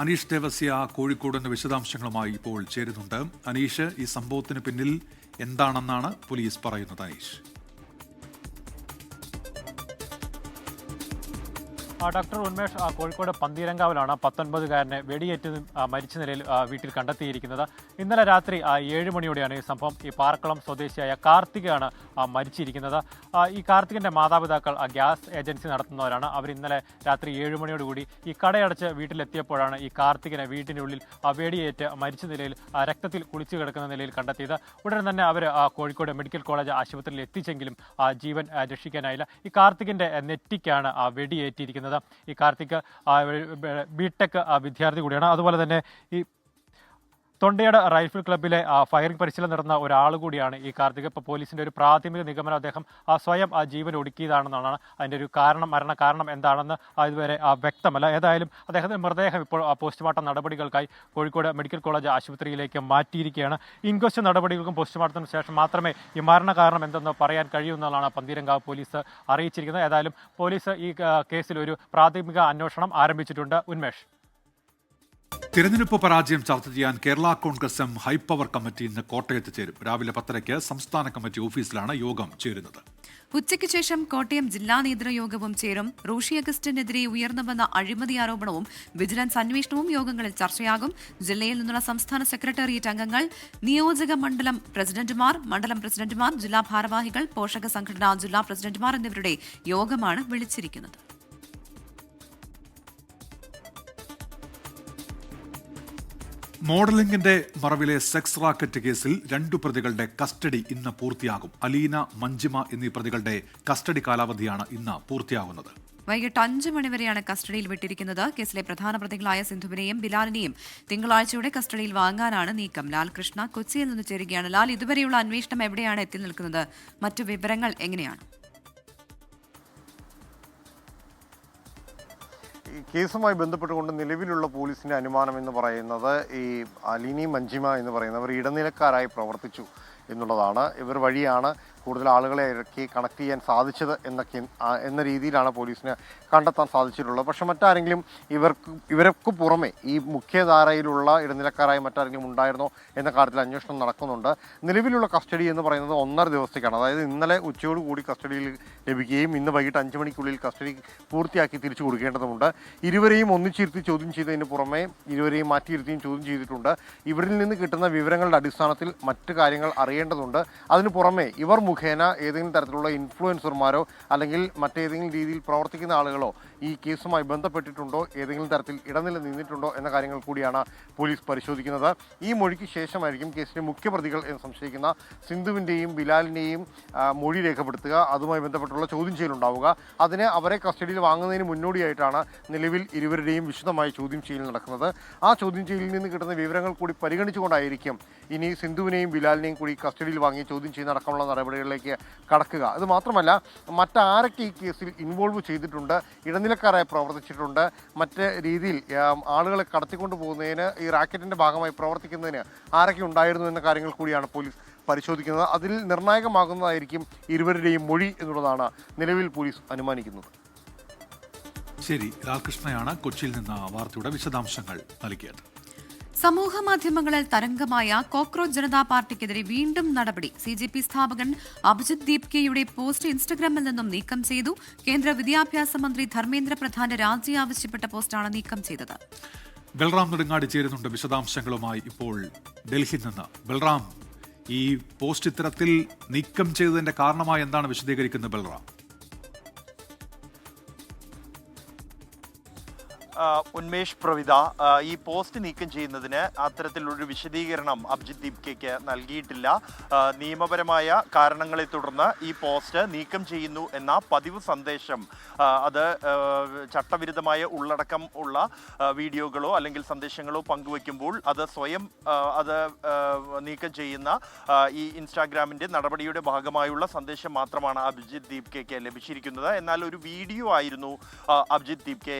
Speaker 1: അനീഷ് ദേവസ്യ കോഴിക്കോട് നിന്ന് വിശദാംശങ്ങളുമായി ഇപ്പോൾ ചേരുന്നുണ്ട്. അനീഷ്, ഈ സംഭവത്തിന് പിന്നിൽ എന്താണെന്നാണ് പോലീസ് പറയുന്നത്? അനീഷ്.
Speaker 7: ഡോക്ടർ ഉന്മേഷ്, കോഴിക്കോട് പന്തീരങ്കാവിലാണ് 19-കാരനെ വെടിയേറ്റ് മരിച്ച നിലയിൽ വീട്ടിൽ കണ്ടെത്തിയിരിക്കുന്നത്. ഇന്നലെ രാത്രി 7 മണിയോടെയാണ് ഈ സംഭവം. ഈ പാറക്കുളം സ്വദേശിയായ കാർത്തികയാണ് മരിച്ചിരിക്കുന്നത്. ഈ കാർത്തികന്റെ മാതാപിതാക്കൾ ഗ്യാസ് ഏജൻസി നടത്തുന്നവരാണ്. അവർ ഇന്നലെ രാത്രി 7 മണിയോടുകൂടി ഈ കടയടച്ച് വീട്ടിലെത്തിയപ്പോഴാണ് ഈ കാർത്തികനെ വീട്ടിനുള്ളിൽ വെടിയേറ്റ് മരിച്ച നിലയിൽ രക്തത്തിൽ കുളിച്ചു കിടക്കുന്ന നിലയിൽ കണ്ടെത്തിയത്. ഉടൻ തന്നെ അവർ കോഴിക്കോട് മെഡിക്കൽ കോളേജ് ആശുപത്രിയിൽ എത്തിച്ചെങ്കിലും ജീവൻ രക്ഷിക്കാനായില്ല. ഈ കാർത്തികിന്റെ നെറ്റിക്കാണ് വെടിയേറ്റിരിക്കുന്നത്. ഈ കാർത്തിക് ബിടെക് വിദ്യാർത്ഥി കൂടിയാണ്. അതുപോലെ തന്നെ ഈ തൊണ്ടയാട് റൈഫിൾ ക്ലബ്ബിലെ ഫയറിംഗ് പരിശീലനം നടന്ന ഒരാൾ കൂടിയാണ് ഈ കാർത്തിക്. ഇപ്പോൾ പോലീസിന്റെ ഒരു പ്രാഥമിക നിഗമനം അദ്ദേഹം സ്വയം ജീവൻ ഒടുക്കിയതാണെന്നാണ്. അതിൻ്റെ ഒരു മരണ കാരണം എന്താണെന്ന് ഇതുവരെ വ്യക്തമല്ല. ഏതായാലും അദ്ദേഹത്തിന്റെ മൃതദേഹം ഇപ്പോൾ പോസ്റ്റ്മോർട്ടം നടപടികൾക്കായി കോഴിക്കോട് മെഡിക്കൽ കോളേജ് ആശുപത്രിയിലേക്ക് മാറ്റിയിരിക്കുകയാണ്. ഇൻക്വസ്റ്റ് നടപടികൾക്കും പോസ്റ്റ്മോർട്ടത്തിന് ശേഷം മാത്രമേ ഈ മരണ കാരണം എന്തെന്ന് പറയാൻ കഴിയുമെന്നാണ് പന്തീരങ്കാവ് പോലീസ് അറിയിച്ചിരിക്കുന്നത്. ഏതായാലും പോലീസ് ഈ കേസിൽ ഒരു പ്രാഥമിക അന്വേഷണം ആരംഭിച്ചിട്ടുണ്ട്. ഉന്മേഷ്,
Speaker 1: തിരഞ്ഞെടുപ്പ് പരാജയം ചർച്ച ചെയ്യാൻ Kerala Congress M high power committee ഇന്ന് കോട്ടയത്ത് ചേരും. രാവിലെ 10:30 സംസ്ഥാന കമ്മിറ്റി ഓഫീസിലാണ് യോഗം ചേരുന്നത്.
Speaker 2: ഉച്ചയ്ക്ക് ശേഷം കോട്ടയം ജില്ലാ നേതൃയോഗവും ചേരും. റോഷി അഗസ്റ്റിനെതിരെ ഉയർന്നുവന്ന അഴിമതി ആരോപണവും വിജിലൻസ് അന്വേഷണവും യോഗങ്ങളിൽ ചർച്ചയാകും. ജില്ലയിൽ നിന്നുള്ള സംസ്ഥാന സെക്രട്ടേറിയറ്റ് അംഗങ്ങൾ, നിയോജക മണ്ഡലം പ്രസിഡന്റുമാർ, മണ്ഡലം പ്രസിഡന്റുമാർ, ജില്ലാ ഭാരവാഹികൾ, പോഷക സംഘടനാ ജില്ലാ പ്രസിഡന്റുമാർ എന്നിവരുടെ യോഗമാണ് വിളിച്ചിരിക്കുന്നത്.
Speaker 1: മോഡലിംഗിന്റെ മറവിലെ സെക്സ് റാക്കറ്റ് കേസിൽ 2 പ്രതികളുടെ കസ്റ്റഡി ഇന്ന് പൂർത്തിയാകും. അലീന, മഞ്ജിമ എന്നീ പ്രതികളുടെ കസ്റ്റഡി കാലാവധിയാണ് ഇന്ന് പൂർത്തിയാകുന്നത്.
Speaker 2: വൈകിട്ട് 5 മണിവരെയാണ് കസ്റ്റഡിയിൽ വിട്ടിരിക്കുന്നത്. കേസിലെ പ്രധാന പ്രതികളായ സിന്ധുവിനെയും ബിലാലിനെയും തിങ്കളാഴ്ചയോടെ കസ്റ്റഡിയിൽ വാങ്ങാനാണ് നീക്കം. ലാൽ കൃഷ്ണ കൊച്ചിയിൽ നിന്ന് ചേരുകയാണ്. ലാൽ, ഇതുവരെയുള്ള അന്വേഷണം എവിടെയാണ് എത്തി നിൽക്കുന്നത്? മറ്റു വിവരങ്ങൾ എങ്ങനെയാണ്?
Speaker 6: കേസുമായി ബന്ധപ്പെട്ടുകൊണ്ട് നിലവിലുള്ള പോലീസിന്റെ അനുമാനം എന്ന് പറയുന്നത് ഈ അലിനി, മഞ്ജിമ എന്ന് പറയുന്നവർ ഇടനിലക്കാരായി പ്രവർത്തിച്ചു എന്നുള്ളതാണ്. ഇവർ വഴിയാണ് കൂടുതൽ ആളുകളെ ഇറക്കി കണക്ട് ചെയ്യാൻ സാധിച്ചത് എന്ന രീതിയിലാണ് പോലീസിന് കണ്ടെത്താൻ സാധിച്ചിട്ടുള്ളത്. പക്ഷെ മറ്റാരെങ്കിലും ഇവർക്ക് പുറമെ ഈ മുഖ്യധാരയിലുള്ള ഇടനിലക്കാരായി മറ്റാരെങ്കിലും ഉണ്ടായിരുന്നോ എന്ന കാര്യത്തിൽ അന്വേഷണം നടക്കുന്നുണ്ട്. നിലവിലുള്ള കസ്റ്റഡി എന്ന് പറയുന്നത് 1.5 ദിവസത്തേക്കാണ്. അതായത് ഇന്നലെ ഉച്ചയോടുകൂടി കസ്റ്റഡിയിൽ ലഭിക്കുകയും ഇന്ന് വൈകിട്ട് 5 മണിക്കുള്ളിൽ കസ്റ്റഡി പൂർത്തിയാക്കി തിരിച്ചു കൊടുക്കേണ്ടതുണ്ട്. ഇരുവരെയും ഒന്നിച്ചിരുത്തി ചോദ്യം ചെയ്തതിന് പുറമെ ഇരുവരെയും മാറ്റിയിരുത്തിയും ചോദ്യം ചെയ്തിട്ടുണ്ട്. ഇവരിൽ നിന്ന് കിട്ടുന്ന വിവരങ്ങളുടെ അടിസ്ഥാനത്തിൽ മറ്റു കാര്യങ്ങൾ അറിയേണ്ടതുണ്ട്. അതിനു പുറമെ ഇവർ മുഖേന ഏതെങ്കിലും തരത്തിലുള്ള ഇൻഫ്ലുവൻസർമാരോ അല്ലെങ്കിൽ മറ്റേതെങ്കിലും രീതിയിൽ പ്രവർത്തിക്കുന്ന ആളുകളോ ഈ കേസുമായി ബന്ധപ്പെട്ടിട്ടുണ്ടോ, ഏതെങ്കിലും തരത്തിൽ ഇടനില നിന്നിട്ടുണ്ടോ എന്ന കാര്യങ്ങൾ കൂടിയാണ് പോലീസ് പരിശോധിക്കുന്നത്. ഈ മൊഴിക്ക് ശേഷമായിരിക്കും കേസിലെ മുഖ്യപ്രതികൾ എന്ന് സംശയിക്കുന്ന സിന്ധുവിൻ്റെയും ബിലാലിൻ്റെയും മൊഴി രേഖപ്പെടുത്തുക. അതുമായി ബന്ധപ്പെട്ടുള്ള ചോദ്യം ചെയ്യലുണ്ടാവുക. അതിന് അവരെ കസ്റ്റഡിയിൽ വാങ്ങുന്നതിന് മുന്നോടിയായിട്ടാണ് നിലവിൽ ഇരുവരുടെയും വിശദമായ ചോദ്യം ചെയ്യൽ നടക്കുന്നത്. ആ ചോദ്യം ചെയ്യലിൽ നിന്ന് കിട്ടുന്ന വിവരങ്ങൾ കൂടി പരിഗണിച്ചുകൊണ്ടായിരിക്കും ഇനി സിന്ധുവിനെയും ബിലാലിനെയും കൂടി കസ്റ്റഡിയിൽ വാങ്ങി ചോദ്യം ചെയ്യുന്ന അടക്കമുള്ള നടപടികളിലേക്ക് കടക്കുക. അത് മാത്രമല്ല, മറ്റാരൊക്കെ ഈ കേസിൽ ഇൻവോൾവ് ചെയ്തിട്ടുണ്ട്, ഇടനിലക്കാരായി പ്രവർത്തിച്ചിട്ടുണ്ട്, മറ്റ് രീതിയിൽ ആളുകളെ കടത്തിക്കൊണ്ടു പോകുന്നതിന് ഈ റാക്കറ്റിന്റെ ഭാഗമായി പ്രവർത്തിക്കുന്നതിന് ആരൊക്കെ ഉണ്ടായിരുന്നു എന്ന കാര്യങ്ങൾ കൂടിയാണ് പോലീസ് പരിശോധിക്കുന്നത്. അതിൽ നിർണായകമാകുന്നതായിരിക്കും ഇരുവരുടെയും മൊഴി എന്നുള്ളതാണ് നിലവിൽ പോലീസ് അനുമാനിക്കുന്നത്.
Speaker 1: ശരി, ലാൽകൃഷ്ണയാണ് കൊച്ചിയിൽ നിന്ന് വാർത്തയുടെ വിശദാംശങ്ങൾ നൽകിയത്.
Speaker 2: സമൂഹ മാധ്യമങ്ങളിൽ തരംഗമായ കോക്രോച്ച് ജനതാ പാർട്ടിക്കെതിരെ വീണ്ടും നടപടി. CJP സ്ഥാപകൻ അഭിജിത് ദീപ്കെയുടെ പോസ്റ്റ് ഇൻസ്റ്റഗ്രാമിൽ നിന്നും നീക്കം ചെയ്തു. കേന്ദ്ര വിദ്യാഭ്യാസ മന്ത്രി ധർമ്മേന്ദ്ര പ്രധാന്റെ രാജി ആവശ്യപ്പെട്ട പോസ്റ്റാണ് നീക്കം ചെയ്തത്.
Speaker 1: ബൽറാം നെടുങ്ങാടി ചേരുന്നുണ്ട് വിശദാംശങ്ങളുമായി ഇപ്പോൾ ഡൽഹിയിൽ നിന്ന്. ബൽറാം, ഈ പോസ്റ്റ് ഇത്തരത്തിൽ നീക്കം ചെയ്തതിന്റെ കാരണമായി എന്താണ് വിശദീകരിക്കുന്നത് ബൽറാം?
Speaker 5: ഉന്മേഷ്, പ്രവിത, ഈ പോസ്റ്റ് നീക്കം ചെയ്യുന്നതിന് അത്തരത്തിലൊരു വിശദീകരണം അഭിജിത് ദീപ്കയ്ക്ക് നൽകിയിട്ടില്ല. നിയമപരമായ കാരണങ്ങളെ തുടർന്ന് ഈ പോസ്റ്റ് നീക്കം ചെയ്യുന്നു എന്ന പതിവ് സന്ദേശം, അത് ചട്ടവിരുദ്ധമായ ഉള്ളടക്കം ഉള്ള വീഡിയോകളോ അല്ലെങ്കിൽ സന്ദേശങ്ങളോ പങ്കുവയ്ക്കുമ്പോൾ അത് സ്വയം അത് നീക്കം ചെയ്യുന്ന ഈ ഇൻസ്റ്റാഗ്രാമിൻ്റെ നടപടിയുടെ ഭാഗമായുള്ള സന്ദേശം മാത്രമാണ് അഭിജിത് ദീപ്കയ്ക്ക് ലഭിച്ചിരിക്കുന്നത്. എന്നാൽ ഒരു വീഡിയോ ആയിരുന്നു അഭിജിത് ദീപ്കെ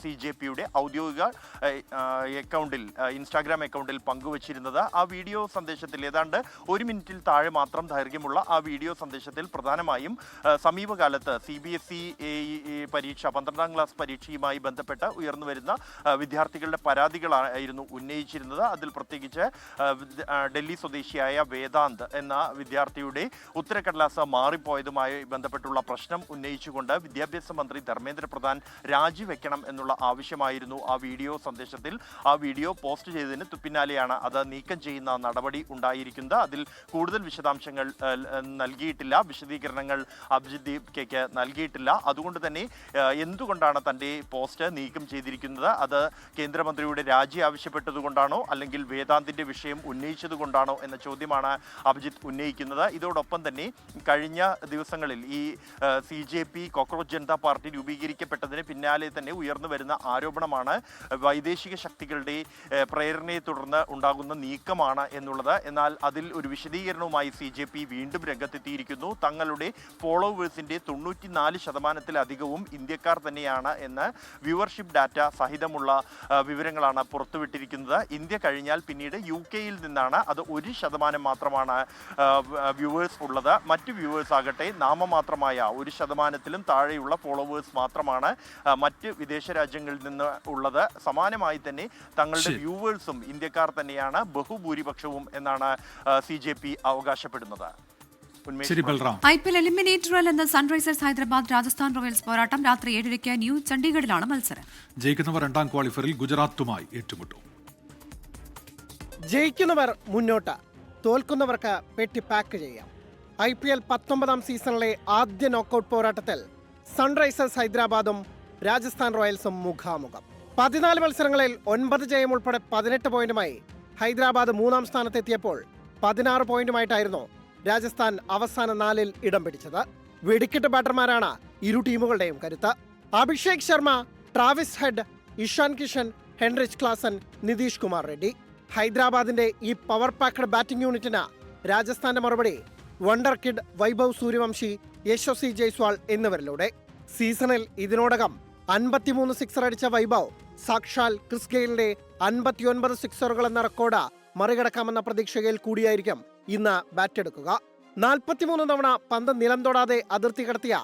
Speaker 5: CJPയുടെ ഔദ്യോഗിക അക്കൗണ്ടിൽ, ഇൻസ്റ്റാഗ്രാം അക്കൗണ്ടിൽ പങ്കുവച്ചിരുന്നത്. ആ വീഡിയോ സന്ദേശത്തിൽ ഏതാണ്ട് 1 മിനിറ്റിൽ താഴെ മാത്രം ദൈർഘ്യമുള്ള ആ വീഡിയോ സന്ദേശത്തിൽ പ്രധാനമായും സമീപകാലത്ത് CBSE പരീക്ഷ 12ാം ക്ലാസ് പരീക്ഷയുമായി ബന്ധപ്പെട്ട് ഉയർന്നു വരുന്ന വിദ്യാർത്ഥികളുടെ പരാതികളായിരുന്നു ഉന്നയിച്ചിരുന്നത്. അതിൽ പ്രത്യേകിച്ച് ഡൽഹി സ്വദേശിയായ വേദാന്ത് എന്ന വിദ്യാർത്ഥിയുടെ ഉത്തരക്കടലാസ് മാറിപ്പോയതുമായി ബന്ധപ്പെട്ടുള്ള പ്രശ്നം ഉന്നയിച്ചുകൊണ്ട് വിദ്യാഭ്യാസ മന്ത്രി ധർമ്മേന്ദ്ര പ്രധാൻ രാജിവെക്കണം എന്നുള്ള ആവശ്യമായിരുന്നു ആ വീഡിയോ സന്ദേശത്തിൽ. ആ വീഡിയോ പോസ്റ്റ് ചെയ്തതിന് പിന്നാലെയാണ് അത് നീക്കം ചെയ്യുന്ന നടപടി ഉണ്ടായിരിക്കുന്നത്. അതിൽ കൂടുതൽ വിശദാംശങ്ങൾ നൽകിയിട്ടില്ല, വിശദീകരണങ്ങൾ അഭിജിത്ത് ദീപ്കയ്ക്ക് നൽകിയിട്ടില്ല. അതുകൊണ്ട് തന്നെ എന്തുകൊണ്ടാണ് തൻ്റെ പോസ്റ്റ് നീക്കം ചെയ്തിരിക്കുന്നത്? അത് കേന്ദ്രമന്ത്രിയുടെ രാജി ആവശ്യപ്പെട്ടതുകൊണ്ടാണോ അല്ലെങ്കിൽ വേദാന്തിൻ്റെ വിഷയം ഉന്നയിച്ചതുകൊണ്ടാണോ എന്ന ചോദ്യമാണ് അഭിജിത്ത് ഉന്നയിക്കുന്നത്. ഇതോടൊപ്പം തന്നെ കഴിഞ്ഞ ദിവസങ്ങളിൽ ഈ CJP കോക്രോച്ച് ജനതാ പാർട്ടി രൂപീകരിക്കപ്പെട്ടതിന് പിന്നാലെ തന്നെ ഉയർന്നു വരുന്ന ആരോപണമാണ് വൈദേശിക ശക്തികളുടെ പ്രേരണയെ തുടർന്ന് ഉണ്ടാകുന്ന നീക്കമാണ് എന്നുള്ളത്. എന്നാൽ അതിൽ ഒരു വിശദീകരണവുമായി CJP വീണ്ടും രംഗത്തെത്തിയിരിക്കുന്നു. തങ്ങളുടെ ഫോളോവേഴ്സിൻ്റെ 94%-ലധികവും ഇന്ത്യക്കാർ തന്നെയാണ് എന്ന് വ്യൂവർഷിപ്പ് ഡാറ്റ സഹിതമുള്ള വിവരങ്ങളാണ് പുറത്തുവിട്ടിരിക്കുന്നത്. ഇന്ത്യ കഴിഞ്ഞാൽ പിന്നീട് UK-യിൽ നിന്നാണ് അത് 1% മാത്രമാണ് വ്യൂവേഴ്സ് ഉള്ളത്. മറ്റ് വ്യൂവേഴ്സ് ആകട്ടെ നാമമാത്രമായ 1%-ലും താഴെയുള്ള ഫോളോവേഴ്സ് മാത്രമാണ് മറ്റ് വിദേശ രാജ്യങ്ങളിൽ നിന്ന് ഉള്ളത്. സമാനമായി തന്നെ തങ്ങളുടെ വ്യൂവേഴ്സും ഇന്ത്യക്കാർ തന്നെയാണ് ബഹുഭൂരിപക്ഷവും എന്നാണ് CJP അവകാശപ്പെടുന്നത്.
Speaker 2: IPL എലിമിനേറ്ററിൽ ഇന്ന് സൺറൈസേഴ്സ് ഹൈദരാബാദ് രാജസ്ഥാൻ റോയൽസ് പോരാട്ടം രാത്രി 7:30 ന്യൂ ചണ്ഡീഗഡിലാണ് മത്സരം.
Speaker 1: ജയിക്കുന്നവർ 2ാം ക്വാളിഫയറിൽ ഗുജറാത്തുമായി ഏറ്റുമുട്ടും.
Speaker 16: ജയിക്കുന്നവർ മുന്നോട്ട്, തോൽക്കുന്നവർക്ക് പെട്ടി പാക്ക് ചെയ്യാം. IPL 19ാം സീസണിലെ ആദ്യ നോക്കൌട്ട് പോരാട്ടത്തിൽ സൺറൈസേഴ്സ് ഹൈദരാബാദും രാജസ്ഥാൻ റോയൽസും മുഖാമുഖം. 14 മത്സരങ്ങളിൽ 9 ജയം ഉൾപ്പെടെ 18 പോയിന്റുമായി ഹൈദരാബാദ് 3ാം സ്ഥാനത്തെത്തിയപ്പോൾ 16 പോയിന്റുമായിട്ടായിരുന്നു രാജസ്ഥാൻ അവസാന 4-ൽ ഇടം പിടിച്ചത്. വെടിക്കെട്ട് ബാറ്റർമാരാണ് ഇരു ടീമുകളുടെയും കരുത്ത്. Abhishek Sharma, Travis Head, Ishan Kishan, Heinrich Klaasen, Nitish Kumar Reddy. ഹൈദരാബാദിന്റെ ഈ പവർ പാക്ഡ് ബാറ്റിംഗ് യൂണിറ്റിന് രാജസ്ഥാന്റെ മറുപടി വണ്ടർ കിഡ് വൈഭവ് സൂര്യവംശി, യശസ്വി ജയ്സ്വാൾ എന്നിവരിലൂടെ. സീസണിൽ ഇതിനോടകം 53 സിക്സർ അടിച്ച വൈഭവ് സാക്ഷാൽ ക്രിസ് ഗെയിലിന്റെ 59 സിക്സറുകൾ എന്ന റെക്കോർഡ് മറികടക്കാമെന്ന പ്രതീക്ഷയിൽ കൂടിയായിരിക്കും ഇന്ന് ബാറ്റെടുക്കുക. 43 തവണ പന്ത് നിലം തൊടാതെ അതിർത്തി കടത്തിയ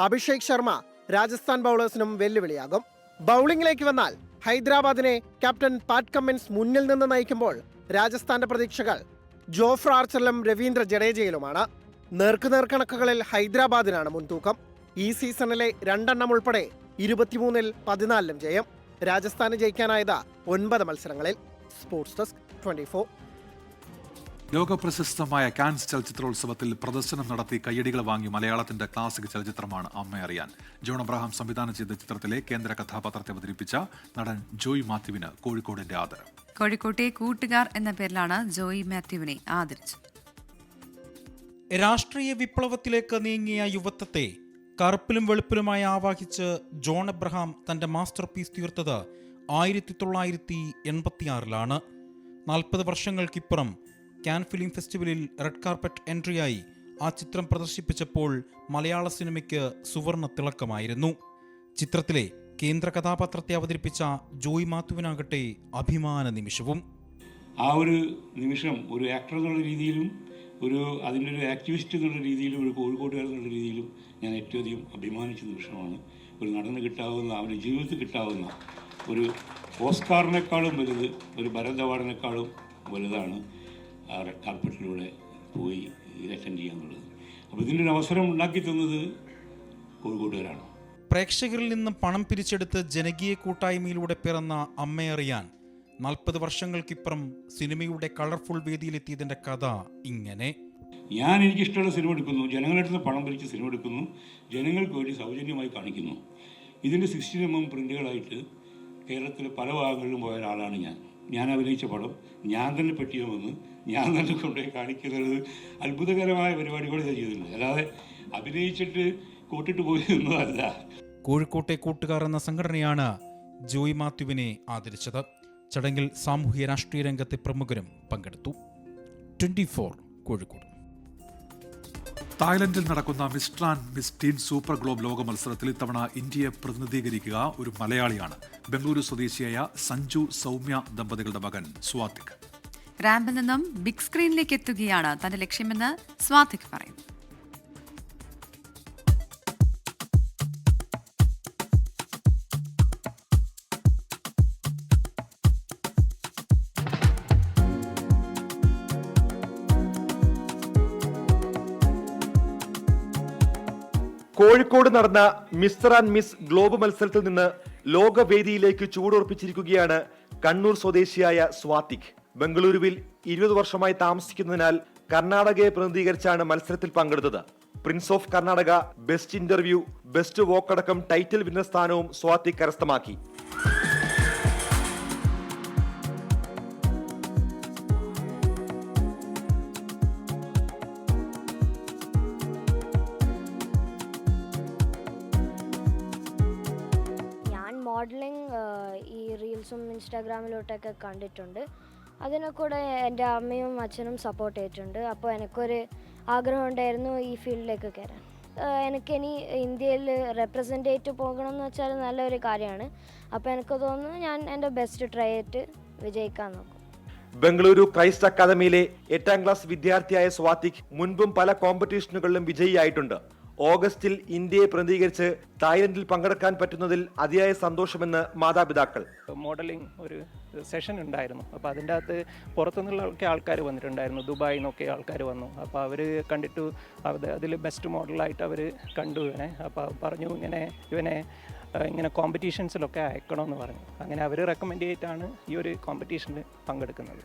Speaker 16: അഭിഷേക് ശർമ്മ രാജസ്ഥാൻ ബൗളേഴ്സിനും വെല്ലുവിളിയാകും. ബൗളിംഗിലേക്ക് വന്നാൽ ഹൈദരാബാദിനെ ക്യാപ്റ്റൻ പാറ്റ് കമ്മിൻസ് മുന്നിൽ നിന്ന് നയിക്കുമ്പോൾ രാജസ്ഥാന്റെ പ്രതീക്ഷകൾ ജോഫ്ര ആർച്ചറിലും രവീന്ദ്ര ജഡേജയിലുമാണ്. നേർക്കുനേർ കണക്കുകളിൽ ഹൈദരാബാദിനാണ് മുൻതൂക്കം. ഈ സീസണിലെ 2 എണ്ണം ഉൾപ്പെടെ 23-ൽ 14-ലും ജയം. രാജസ്ഥാന് ജയിക്കാനായത് 9 മത്സരങ്ങളിൽ. Sports desk 24.
Speaker 1: ലോകപ്രശസ്തമായ കാൻസ് ചലച്ചിത്രോത്സവത്തിൽ പ്രദർശനം നടത്തി കയ്യടികൾ വാങ്ങി മലയാളത്തിന്റെ ക്ലാസിക് ചലച്ചിത്രമാണ് അമ്മ അറിയാൻ. ജോൺ അബ്രഹാം സംവിധാനം ചെയ്ത ചിത്രത്തിലെ കേന്ദ്ര കഥാപാത്രത്തെ അവതരിപ്പിച്ച നടൻ ജോയ് മാത്യുവിന് കോഴിക്കോടിന്റെ ആദരം.
Speaker 2: കോഴിക്കോട്ടെ കൂട്ടുകാർ എന്ന പേരിലാണ് ജോയ് മാത്യുവിനെ ആദരിച്ചത്.
Speaker 17: രാഷ്ട്രീയ വിപ്ലവത്തിലേക്ക് നീങ്ങിയ യുവത്വത്തെ കറുപ്പിലും വെളുപ്പിലുമായി ആവാഹിച്ച് ജോൺ അബ്രഹാം തന്റെ മാസ്റ്റർ പീസ് തീർത്തത് 1986-ലാണ്. 40 വർഷങ്ങൾക്കിപ്പുറം കാൻ ഫിലിം ഫെസ്റ്റിവലിൽ റെഡ് കാർപ്പറ്റ് എൻട്രിയായി ആ ചിത്രം പ്രദർശിപ്പിച്ചപ്പോൾ മലയാള സിനിമയ്ക്ക് സുവർണ തിളക്കമായിരുന്നു. ചിത്രത്തിലെ കേന്ദ്ര കഥാപാത്രത്തെ അവതരിപ്പിച്ച ജോയ് മാത്യുവിനാകട്ടെ അഭിമാന നിമിഷവും.
Speaker 18: ആ ഒരു നിമിഷം ഒരു ആക്ടർ എന്നുള്ള രീതിയിലും അതിൻ്റെ ഒരു ആക്ടിവിസ്റ്റ് എന്നുള്ള രീതിയിലും ഒരു കോഴിക്കോട്ടുകാർ എന്നുള്ള രീതിയിലും ഞാൻ ഏറ്റവും അധികം അഭിമാനിച്ച നിമിഷമാണ്. ഒരു നടന് കിട്ടാവുന്ന, അവൻ്റെ ജീവിതത്തിൽ കിട്ടാവുന്ന ഒരു ഓസ്കാറിനേക്കാളും വലുത്, ഒരു ഭരത് അവാർഡിനേക്കാളും വലുതാണ് ആ റെഡ് കാർപ്പറ്റിലൂടെ പോയി അറ്റൻഡ് ചെയ്യാന്നുള്ളത്. അപ്പോൾ ഇതിൻ്റെ ഒരു അവസരം ഉണ്ടാക്കി തന്നത് കോഴിക്കോട്ടുകാരാണ്.
Speaker 17: പ്രേക്ഷകരിൽ നിന്നും പണം പിരിച്ചെടുത്ത് ജനകീയ കൂട്ടായ്മയിലൂടെ പിറന്ന അമ്മയറിയാൻ 40 വർഷങ്ങൾക്കിപ്പുറം സിനിമയുടെ കളർഫുൾ വേദിയിലെത്തിയതിൻ്റെ കഥ ഇങ്ങനെ.
Speaker 18: എനിക്കിഷ്ടമുള്ള സിനിമ എടുക്കുന്നു, ജനങ്ങളുടെ അടുത്ത് പണം പിരിച്ച് സിനിമ എടുക്കുന്നു, ജനങ്ങൾക്ക് വേണ്ടി സൗജന്യമായി കാണിക്കുന്നു. ഇതിൻ്റെ 16mm പ്രിൻ്റുകളായിട്ട് കേരളത്തിലെ പല ഭാഗങ്ങളിലും പോയ ഒരാളാണ് ഞാൻ അഭിനയിച്ച പടം ഞാൻ തന്നെ പെട്ടിയോ വന്ന് ഞാൻ തന്നെ കൊണ്ടുപോയി കാണിക്കുന്നത് അത്ഭുതകരമായ പരിപാടികൾ ഞാൻ ചെയ്തിട്ടുണ്ട്. അല്ലാതെ അഭിനയിച്ചിട്ട് കൂട്ടിട്ട് പോയി എന്നതല്ല.
Speaker 17: കോഴിക്കോട്ടെ കൂട്ടുകാർ എന്ന സംഘടനയാണ് ജോയ് മാത്യുവിനെ ആദരിച്ചത്. ചടങ്ങിൽ സാമൂഹ്യ രാഷ്ട്രീയ രംഗത്തെ പ്രമുഖരും പങ്കെടുത്തു. 24 കോഴിക്കോട്.
Speaker 1: തായ്ലൻഡിൽ നടക്കുന്ന mister and miss teen super globe ലോക മത്സരത്തിൽ ഇത്തവണ ഇന്ത്യയെ പ്രതിനിധീകരിക്കുക ഒരു മലയാളിയാണ്. ബംഗളൂരു സ്വദേശിയായ സഞ്ജു സൗമ്യ ദമ്പതികളുടെ മകൻ സ്വാതിക്.
Speaker 2: റാമ്പിൽ നിന്നും ബിഗ് സ്ക്രീനിലേക്ക് എത്തുകയാണ് തന്റെ ലക്ഷ്യമെന്ന് സ്വാതിക് പറയുന്നു.
Speaker 19: കോഴിക്കോട് നടന്ന മിസ്റ്റർ ആൻഡ് മിസ് ഗ്ലോബ് മത്സരത്തിൽ നിന്ന് ലോകവേദിയിലേക്ക് ചൂടുറപ്പിച്ചിരിക്കുകയാണ് കണ്ണൂർ സ്വദേശിയായ സ്വാതിക്. ബംഗളൂരുവിൽ 20 വർഷമായി താമസിക്കുന്നതിനാൽ കർണാടകയെ പ്രതിനിധീകരിച്ചാണ് മത്സരത്തിൽ പങ്കെടുത്തത്. Prince of Karnataka, best interview, best walk അടക്കം ടൈറ്റിൽ വിന്നർ സ്ഥാനവും സ്വാതിക് കരസ്ഥമാക്കി.
Speaker 20: മോഡലിംഗ് ഈ റീൽസും ഇൻസ്റ്റാഗ്രാമിലോട്ടൊക്കെ കണ്ടിട്ടുണ്ട്. അതിനെ കൂടെ എൻ്റെ അമ്മയും അച്ഛനും സപ്പോർട്ട് ചെയ്തിട്ടുണ്ട്. അപ്പോൾ എനിക്കൊരു ആഗ്രഹം ഉണ്ടായിരുന്നു ഈ ഫീൽഡിലേക്ക് കയറാൻ. എനിക്കിനി ഇന്ത്യയിൽ റെപ്രസെൻറ്റേറ്റ് പോകണം എന്ന് വെച്ചാൽ നല്ലൊരു കാര്യമാണ്. അപ്പോൾ എനിക്ക് തോന്നുന്നു ഞാൻ എൻ്റെ ബെസ്റ്റ് ട്രൈ ചെയ്തിട്ട് വിജയിക്കാൻ നോക്കും.
Speaker 19: ബംഗളൂരു ക്രൈസ്റ്റ് അക്കാദമിയിലെ 8ാം ക്ലാസ് വിദ്യാർത്ഥിയായ സ്വാതിക് മുൻപും പല കോമ്പറ്റീഷനുകളിലും വിജയിയായിട്ടുണ്ട്. ഓഗസ്റ്റിൽ ഇന്ത്യയെ പ്രതിനിധീകരിച്ച് തായ്ലൻഡിൽ പങ്കെടുക്കാൻ പറ്റുന്നതിൽ അതിയായ സന്തോഷമെന്ന് മാതാപിതാക്കൾ.
Speaker 21: മോഡലിംഗ് ഒരു സെഷൻ ഉണ്ടായിരുന്നു. അപ്പോൾ അതിൻ്റെ അകത്ത് പുറത്തുനിന്നുള്ള ആൾക്കാർ വന്നിട്ടുണ്ടായിരുന്നു. ദുബായിൽ നിന്നൊക്കെ ആൾക്കാർ വന്നു. അപ്പോൾ അവർ കണ്ടിട്ട് അതിൽ ബെസ്റ്റ് മോഡലായിട്ട് അവർ കണ്ടു ഇവനെ. അപ്പോൾ പറഞ്ഞു ഇങ്ങനെ കോമ്പറ്റീഷൻസിലൊക്കെ അയക്കണമെന്ന് പറഞ്ഞു. അങ്ങനെ അവർ റെക്കമെൻഡ് ചെയ്തിട്ടാണ് ഈ ഒരു കോമ്പറ്റീഷനിൽ പങ്കെടുക്കുന്നത്.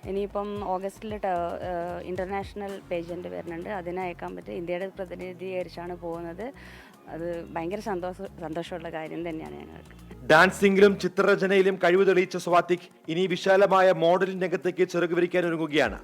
Speaker 22: ഇനിയിപ്പം ഓഗസ്റ്റിൽ ഇൻ്റർനാഷണൽ പേജൻ്റ് വരുന്നുണ്ട്. അതിനെ അയക്കാൻ പറ്റും. ഇന്ത്യയുടെ പ്രതിനിധീകരിച്ചാണ് പോകുന്നത്. അത് ഭയങ്കര സന്തോഷമുള്ള കാര്യം തന്നെയാണ് ഞങ്ങൾക്ക്.
Speaker 19: ഡാൻസിംഗിലും ചിത്രരചനയിലും കഴിവ് തെളിയിച്ച സ്വാതിക് ഇനി വിശാലമായ മോഡലിംഗ് രംഗത്തേക്ക് ചെറുകുവിരിക്കാൻ ഒരുങ്ങുകയാണ്.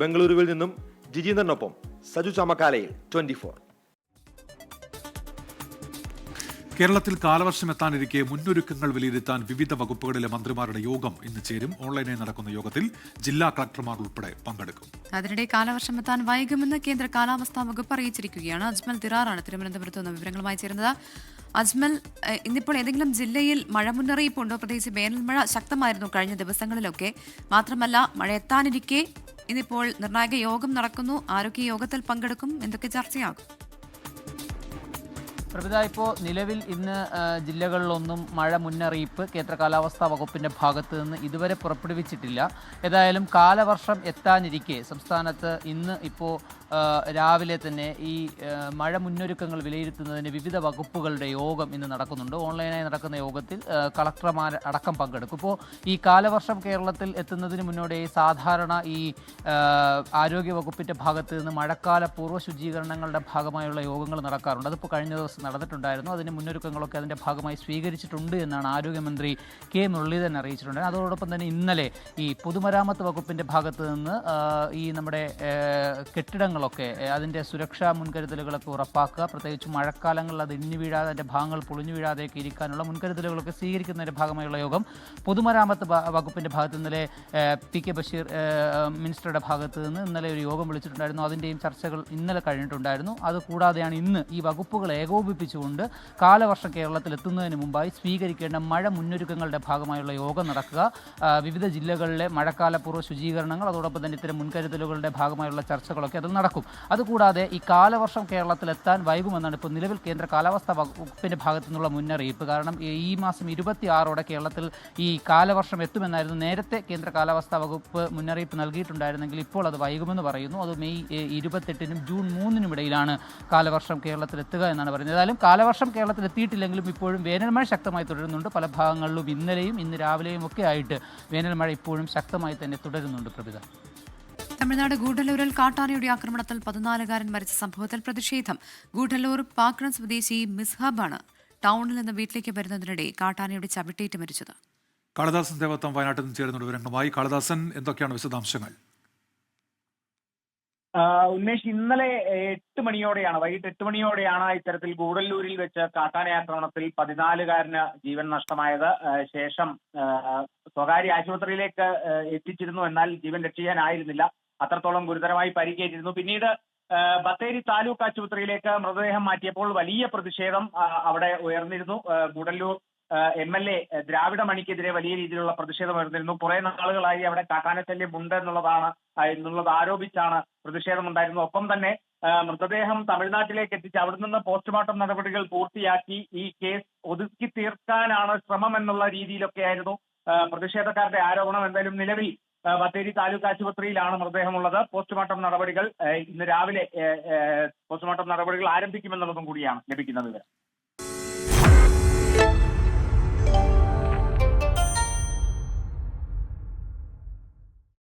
Speaker 19: ബംഗളൂരുവിൽ നിന്നും ജിജീന്ദ്രനൊപ്പം സജു ചമക്കാലയിൽ 24.
Speaker 1: കേരളത്തിൽ കാലവർഷം എത്താനിരിക്കെ മുന്നൊരുക്കങ്ങൾ വിലയിരുത്താൻ വിവിധ വകുപ്പുകളിലെ മന്ത്രിമാരുടെ യോഗം ഇന്ന് ചേരും. ഓൺലൈനായി നടക്കുന്ന യോഗത്തിൽ ജില്ലാ കളക്ടർമാർ ഉൾപ്പെടെ പങ്കെടുക്കും.
Speaker 2: അതിനിടെ കാലവർഷം എത്താൻ വൈകുമെന്ന് കേന്ദ്ര കാലാവസ്ഥാ വകുപ്പ് അറിയിച്ചിരിക്കുകയാണ്. അജ്മൽ ദിറാറാണ് തിരുവനന്തപുരത്ത് നിന്ന് വിവരങ്ങളുമായി ചേരുന്നത്. അജ്മൽ, ഇന്നിപ്പോൾ ഏതെങ്കിലും ജില്ലയിൽ മഴ മുന്നറിയിപ്പുണ്ടോ? പ്രത്യേകിച്ച് വേനൽമഴ ശക്തമായിരുന്നു കഴിഞ്ഞ ദിവസങ്ങളിലൊക്കെ. മാത്രമല്ല, മഴ എത്താനിരിക്കെ ഇന്നിപ്പോൾ നിർണായക യോഗം നടക്കുന്നു. ആരൊക്കെ യോഗത്തിൽ പങ്കെടുക്കും? എന്തൊക്കെ ചർച്ചയാകും?
Speaker 23: പ്രവിധ, ഇപ്പോൾ നിലവിൽ ഇന്ന് ജില്ലകളിലൊന്നും മഴ മുന്നറിയിപ്പ് കേന്ദ്ര കാലാവസ്ഥാ വകുപ്പിൻ്റെ ഭാഗത്ത് നിന്ന് ഇതുവരെ പുറപ്പെടുവിച്ചിട്ടില്ല. ഏതായാലും കാലവർഷം എത്താനിരിക്കെ സംസ്ഥാനത്ത് ഇന്ന് ഇപ്പോൾ രാവിലെ തന്നെ ഈ മഴ മുന്നൊരുക്കങ്ങൾ വിലയിരുത്തുന്നതിന് വിവിധ വകുപ്പുകളുടെ യോഗം ഇന്ന് നടക്കുന്നുണ്ട്. ഓൺലൈനായി നടക്കുന്ന യോഗത്തിൽ കളക്ടർമാർ അടക്കം പങ്കെടുക്കും. ഇപ്പോൾ ഈ കാലവർഷം കേരളത്തിൽ എത്തുന്നതിന് മുന്നോടിയായി സാധാരണ ഈ ആരോഗ്യ വകുപ്പിൻ്റെ ഭാഗത്ത് നിന്ന് മഴക്കാല പൂർവ്വ ശുചീകരണങ്ങളുടെ ഭാഗമായുള്ള യോഗങ്ങൾ നടക്കാറുണ്ട്. അതിപ്പോൾ കഴിഞ്ഞ ദിവസം നടന്നിട്ടുണ്ടായിരുന്നു. അതിൻ്റെ മുന്നൊരുക്കങ്ങളൊക്കെ അതിൻ്റെ ഭാഗമായി സ്വീകരിച്ചിട്ടുണ്ട് എന്നാണ് ആരോഗ്യമന്ത്രി കെ മുരളീധരൻ അറിയിച്ചിട്ടുണ്ട്. അതോടൊപ്പം തന്നെ ഇന്നലെ ഈ പൊതുമരാമത്ത് വകുപ്പിൻ്റെ ഭാഗത്ത് നിന്ന് ഈ നമ്മുടെ കെട്ടിടങ്ങളൊക്കെ അതിൻ്റെ സുരക്ഷാ മുൻകരുതലുകളൊക്കെ ഉറപ്പാക്കുക, പ്രത്യേകിച്ച് മഴക്കാലങ്ങളിൽ അത് ഇടിഞ്ഞു വീഴാതെ അതിൻ്റെ ഭാഗങ്ങൾ പൊളിഞ്ഞു വീഴാതെയൊക്കെ ഇരിക്കാനുള്ള മുൻകരുതലുകളൊക്കെ സ്വീകരിക്കുന്നതിൻ്റെ ഭാഗമായുള്ള യോഗം പൊതുമരാമത്ത് വകുപ്പിൻ്റെ ഭാഗത്ത് ഇന്നലെ പി കെ ബഷീർ മിനിസ്റ്ററുടെ ഭാഗത്ത് നിന്ന് ഇന്നലെ ഒരു യോഗം വിളിച്ചിട്ടുണ്ടായിരുന്നു. അതിൻ്റെയും ചർച്ചകൾ ഇന്നലെ കഴിഞ്ഞിട്ടുണ്ടായിരുന്നു. അതുകൂടാതെയാണ് ഇന്ന് ഈ വകുപ്പുകൾ ഏകോപിപ്പിച്ചുകൊണ്ട് കാലവർഷം കേരളത്തിൽ എത്തുന്നതിന് മുമ്പായി സ്വീകരിക്കേണ്ട മഴ മുന്നൊരുക്കങ്ങളുടെ ഭാഗമായുള്ള യോഗം നടക്കുക. വിവിധ ജില്ലകളിലെ മഴക്കാലപൂർവ്വ ശുചീകരണങ്ങൾ, അതോടൊപ്പം തന്നെ ഇത്തരം മുൻകരുതലുകളുടെ ഭാഗമായുള്ള ചർച്ചകളൊക്കെ അതിൽ നടക്കും. അതുകൂടാതെ ഈ കാലവർഷം കേരളത്തിൽ എത്താൻ വൈകുമെന്നാണ് ഇപ്പോൾ നിലവിൽ കേന്ദ്ര കാലാവസ്ഥാ വകുപ്പിൻ്റെ ഭാഗത്തു നിന്നുള്ള മുന്നറിയിപ്പ്. കാരണം ഈ മാസം 26 കേരളത്തിൽ ഈ കാലവർഷം എത്തുമെന്നായിരുന്നു നേരത്തെ കേന്ദ്ര കാലാവസ്ഥാ വകുപ്പ് മുന്നറിയിപ്പ് നൽകിയിട്ടുണ്ടായിരുന്നെങ്കിൽ ഇപ്പോൾ അത് വൈകുമെന്ന് പറയുന്നു. അത് മെയ് 28-നും ജൂൺ 3-നും ഇടയിലാണ് കാലവർഷം കേരളത്തിൽ എത്തുക എന്നാണ് പറയുന്നത്. ഏതായാലും കാലവർഷം കേരളത്തിൽ എത്തിയിട്ടില്ലെങ്കിലും ഇപ്പോഴും വേനൽമഴ ശക്തമായി തുടരുന്നുണ്ട്. പല ഭാഗങ്ങളിലും ഇന്നലെയും ഇന്ന് രാവിലെയും ഒക്കെ ആയിട്ട് വേനൽമഴ ഇപ്പോഴും ശക്തമായി തന്നെ തുടരുന്നുണ്ട്. പ്രഭിത,
Speaker 2: തമിഴ്നാട് ഗൂഡല്ലൂരിൽ കാട്ടാനയുടെ ആക്രമണത്തിൽ 14-കാരൻ മരിച്ച സംഭവത്തിൽ പ്രതിഷേധം. ഗൂഡല്ലൂർ പാക്രൻ സ്വദേശി മിസ്ഹബാണ് ടൗണിൽ നിന്ന് വീട്ടിലേക്ക് വരുന്നതിനിടെ കാട്ടാനയുടെ ചവിട്ടേറ്റ് മരിച്ചത്.
Speaker 1: കാളിദാസൻ ദേവത്വം വയനാട്ടിൽ നിന്ന് ചേരുന്ന വിവരങ്ങളുമായി. കാളിദാസൻ, എന്തൊക്കെയാണ് വിശദാംശങ്ങൾ?
Speaker 3: ഉന്മേഷ്, ഇന്നലെ 8 മണിയോടെയാണ്, വൈകിട്ട് 8 മണിയോടെയാണ് ഇത്തരത്തിൽ ഗൂഡല്ലൂരിൽ വെച്ച് കാട്ടാനയാക്രമണത്തിൽ 14-കാരന് ജീവൻ നഷ്ടമായത്. ശേഷം സ്വകാര്യ ആശുപത്രിയിലേക്ക് എത്തിച്ചിരുന്നു, എന്നാൽ ജീവൻ രക്ഷിക്കാനായിരുന്നില്ല. അത്രത്തോളം ഗുരുതരമായി പരിക്കേറ്റിരുന്നു. പിന്നീട് ബത്തേരി താലൂക്ക് ആശുപത്രിയിലേക്ക് മൃതദേഹം മാറ്റിയപ്പോൾ വലിയ പ്രതിഷേധം അവിടെ ഉയർന്നിരുന്നു. ഗൂഡല്ലൂർ MLA ദ്രാവിഡ മണിക്കെതിരെ വലിയ രീതിയിലുള്ള പ്രതിഷേധം ഉയർന്നിരുന്നു. കുറെ നാളുകളായി അവിടെ കാട്ടാനശല്യം ഉണ്ട് എന്നുള്ളത് ആരോപിച്ചാണ് പ്രതിഷേധമുണ്ടായിരുന്നു. ഒപ്പം തന്നെ മൃതദേഹം തമിഴ്നാട്ടിലേക്ക് എത്തിച്ച് അവിടെ നിന്ന് പോസ്റ്റ്മോർട്ടം നടപടികൾ പൂർത്തിയാക്കി ഈ കേസ് ഒതുക്കി തീർക്കാനാണ് ശ്രമം എന്നുള്ള രീതിയിലൊക്കെയായിരുന്നു പ്രതിഷേധക്കാരുടെ ആരോപണം. എന്തായാലും നിലവിൽ ബത്തേരി താലൂക്ക് ആശുപത്രിയിലാണ് മൃതദേഹമുള്ളത്. പോസ്റ്റ്മോർട്ടം നടപടികൾ ഇന്ന് രാവിലെ പോസ്റ്റ്മോർട്ടം നടപടികൾ ആരംഭിക്കുമെന്നുള്ളതും കൂടിയാണ് ലഭിക്കുന്ന വിവരം.